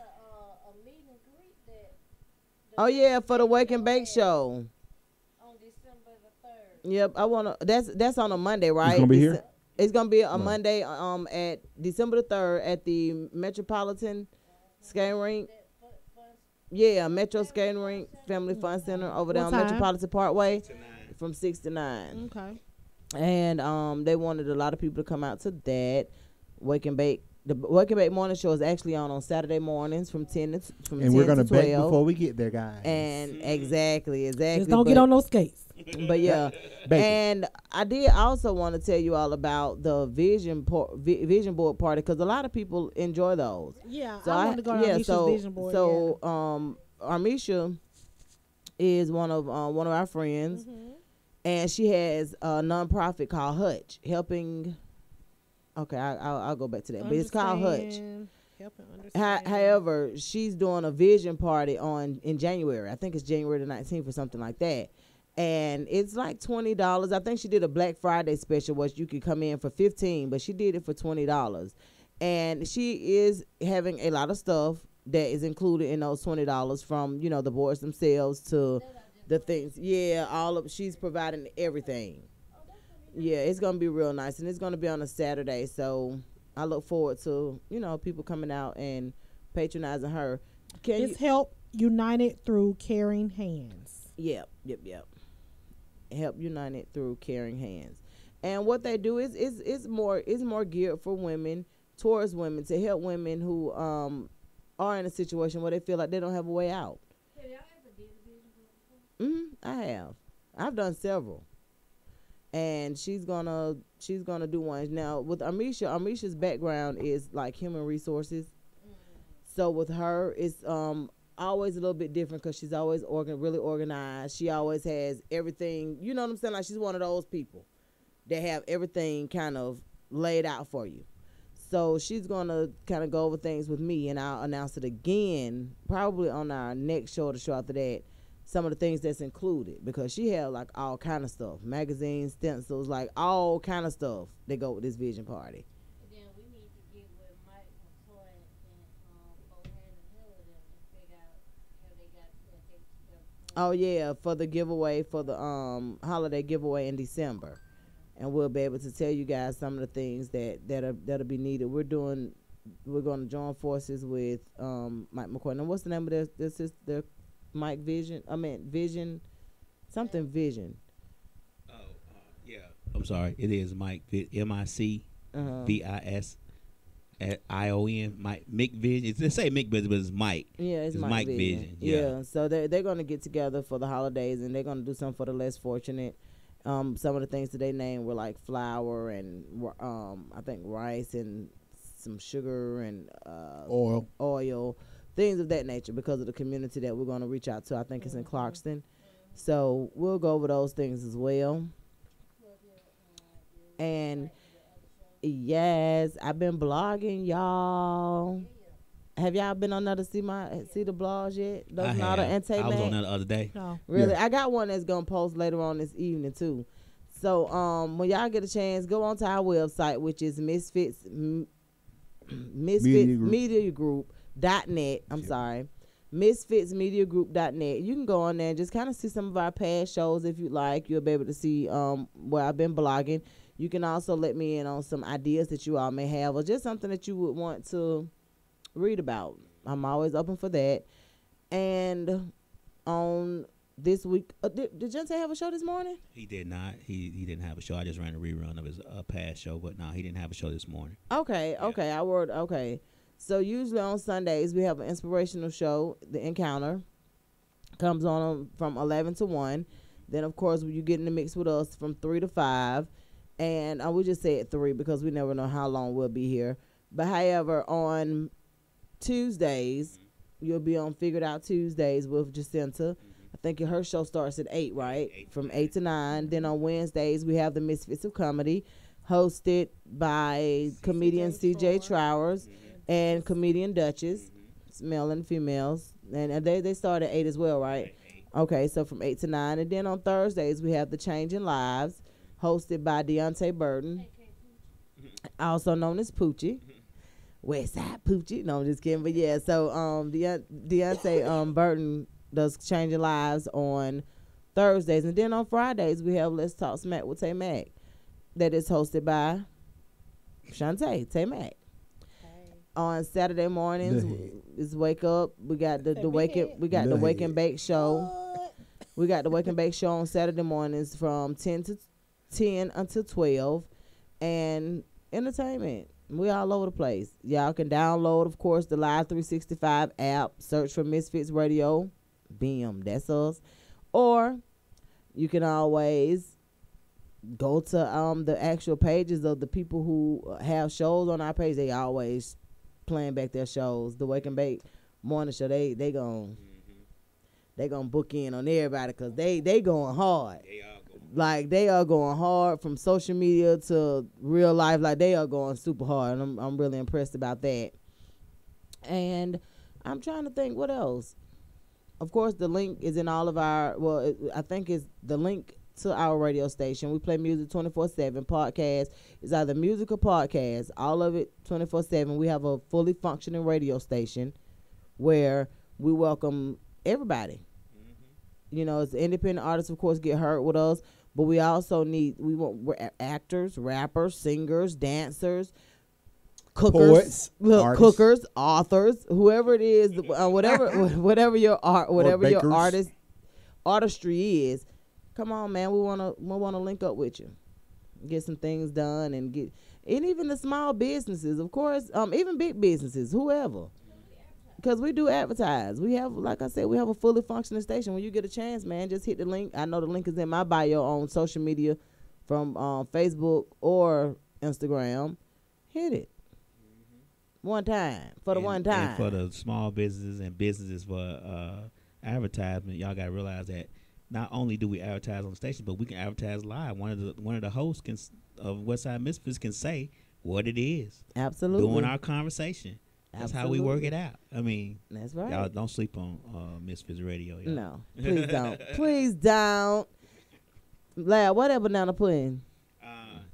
Oh yeah, for the Wake and Bake show. On December the 3rd. Yep, I wanna. That's on a Monday, right? It's gonna be here. It's gonna be a Monday. At December the 3rd at the Metropolitan Skating Rink. Yeah, Metro Skating Rink Family Fun Center over there on Metropolitan Parkway, from 6 to 9. Okay. And they wanted a lot of people to come out to that Wake and Bake. The Wake and Bake morning show is actually on Saturday mornings from 10 to 12. And we're gonna bake before we get there, guys. And exactly. Just don't get on those skates. But yeah, and I did also want to tell you all about the vision board party, because a lot of people enjoy those. Yeah, so I want to go to Armisha's vision board. So Armisha is one of our friends, and she has a nonprofit called Hutch, helping. Okay, I'll go back to that, but it's called Hutch. However, she's doing a vision party in January. I think it's January the 19th or something like that. And it's like $20. I think she did a Black Friday special, which you could come in for $15, but she did it for $20. And she is having a lot of stuff that is included in those $20, from the boards themselves to the things. Yeah, she's providing everything. Yeah, it's gonna be real nice, and it's gonna be on a Saturday. So I look forward to people coming out and patronizing her. It's Help United Through Caring Hands. Yep. Help United Through Caring Hands, and what they do is more geared for women, towards women, to help women who are in a situation where they feel like they don't have a way out. Have y'all ever did a vision board before? I have. I've done several. And she's gonna do one now with Armisha. Armisha's background is like human resources, so with her it's always a little bit different, because she's always really organized. She always has everything. You know what I'm saying? Like, she's one of those people that have everything kind of laid out for you. So she's gonna kind of go over things with me, and I'll announce it again probably on our next show or the show after that. Some of the things that's included, because she had like all kind of stuff, magazines, stencils, like all kind of stuff that go with this vision party. And then we need to get with Mike McCoy and Bohan and Hill and figure out how they got their dates together. Oh yeah, for the giveaway, for the holiday giveaway in December, and we'll be able to tell you guys some of the things that'll be needed. We're going to join forces with Mike McCoy. Now, what's the name of their Mike Vision? Vision, something Vision. Oh, yeah. I'm sorry. It is Mike, MIC, VIS, ION, Mike, Mick Vision. They say Mick Vision, but it's Mike. Yeah, it's Mike Vision. Yeah. So they're going to get together for the holidays, and they're going to do something for the less fortunate. Some of the things that they named were like flour and I think rice and some sugar and oil. Things of that nature, because of the community that we're going to reach out to. I think it's in Clarkston. So we'll go over those things as well. And yes, I've been blogging, y'all. Have y'all been on there to see the blogs yet? I was on there the other day. No. Really? Yeah. I got one that's going to post later on this evening too. So when y'all get a chance, go onto our website, which is Misfits Media Group.net. I'm sorry. MisfitsMediaGroup.net. You can go on there and just kind of see some of our past shows if you like. You'll be able to see where I've been blogging. You can also let me in on some ideas that you all may have, or just something that you would want to read about. I'm always open for that. And on this week, did Jente have a show this morning? He did not. He didn't have a show. I just ran a rerun of his past show, but no, he didn't have a show this morning. Okay. So usually on Sundays we have an inspirational show. The Encounter comes on from 11 to 1. Then of course you get in the mix with us from 3 to 5. And we just say 3 because we never know how long we'll be here. But however, on Tuesdays, you'll be on Figured Out Tuesdays with Jacinta. I think her show starts at 8, right? From 8 to 9. Then on Wednesdays, we have the Misfits of Comedy, hosted by comedian C.J. Trowers and comedian Duchess, male and females. And they start at 8 as well, right? Okay, so from 8 to 9. And then on Thursdays, we have The Changing Lives, hosted by Deontay Burton, also known as Poochie. Westside Poochie. No, I'm just kidding. But yeah, so Deontay Burton does Changing Lives on Thursdays. And then on Fridays, we have Let's Talk Smack with Tay Mac. That is hosted by Shantae, Tay Mac. On Saturday mornings, is Wake Up. We got the Wake and Bake show. We got the Wake and Bake show on Saturday mornings from 10 until 12. And entertainment. We all over the place. Y'all can download, of course, the Live 365 app. Search for Misfits Radio. Bam, that's us. Or you can always go to the actual pages of the people who have shows on our page. They always playing back their shows. The Wake and Bake morning show, they gonna book in on everybody because they going hard. Like, they are going hard from social media to real life. Like, they are going super hard, and I'm really impressed about that. And I'm trying to think what else. Of course, the link is in all of our, I think it's the link to our radio station. We play music 24/7. Podcast is either music or podcast. All of it 24/7. We have a fully functioning radio station where we welcome everybody. You know, as independent artists, of course, get heard with us. But we also want actors, rappers, singers, dancers, cookers, cookers, authors, whoever it is, whatever your artistry is. Come on, man, we wanna link up with you, get some things done, and even the small businesses, of course, even big businesses, whoever. Because we do advertise. We have, like I said, we have a fully functioning station. When you get a chance, man, just hit the link. I know the link is in my bio on social media from Facebook or Instagram. Hit it. One time. One time. And for the small businesses and businesses for advertisement, y'all got to realize that not only do we advertise on the station, but we can advertise live. One of the hosts of Westside Misfits can say what it is. Absolutely. During our conversation. That's how we work it out. I mean, that's right. Y'all don't sleep on Misfits Radio. Y'all. No, please don't. Please don't. Lad, what that banana pudding?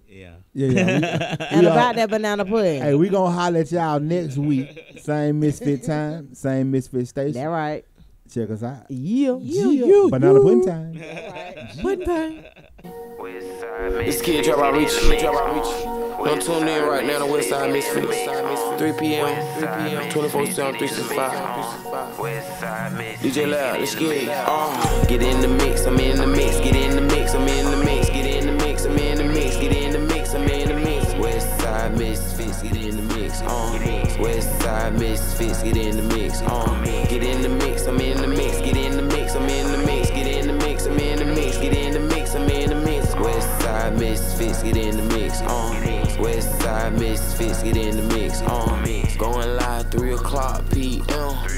Yeah. And about that banana pudding. Hey, we gonna holler at y'all next week. Same Misfit time, same Misfit station. That right. Check us out. Yeah. Banana pudding time. Pudding time. This kid drop out reach. Don't tune in right now to Westside Misfits. 3 p.m. 24/7, 365. DJ Loud, let's get it. Get in the mix, I'm in the mix. Get in the mix, I'm in the mix. Get in the mix, I'm in the mix. Get in the mix, I'm in the mix. Westside Misfits, get in the mix. Westside Misfits, get in the mix. Get in the mix, I'm in the mix. Get in the mix, I'm in the mix. Get in the mix, I'm in the mix. Get in the mix, I'm in the mix. Westside Misfits, get in the mix. Westside Misfits, get in the mix. Going live 3 o'clock p.m.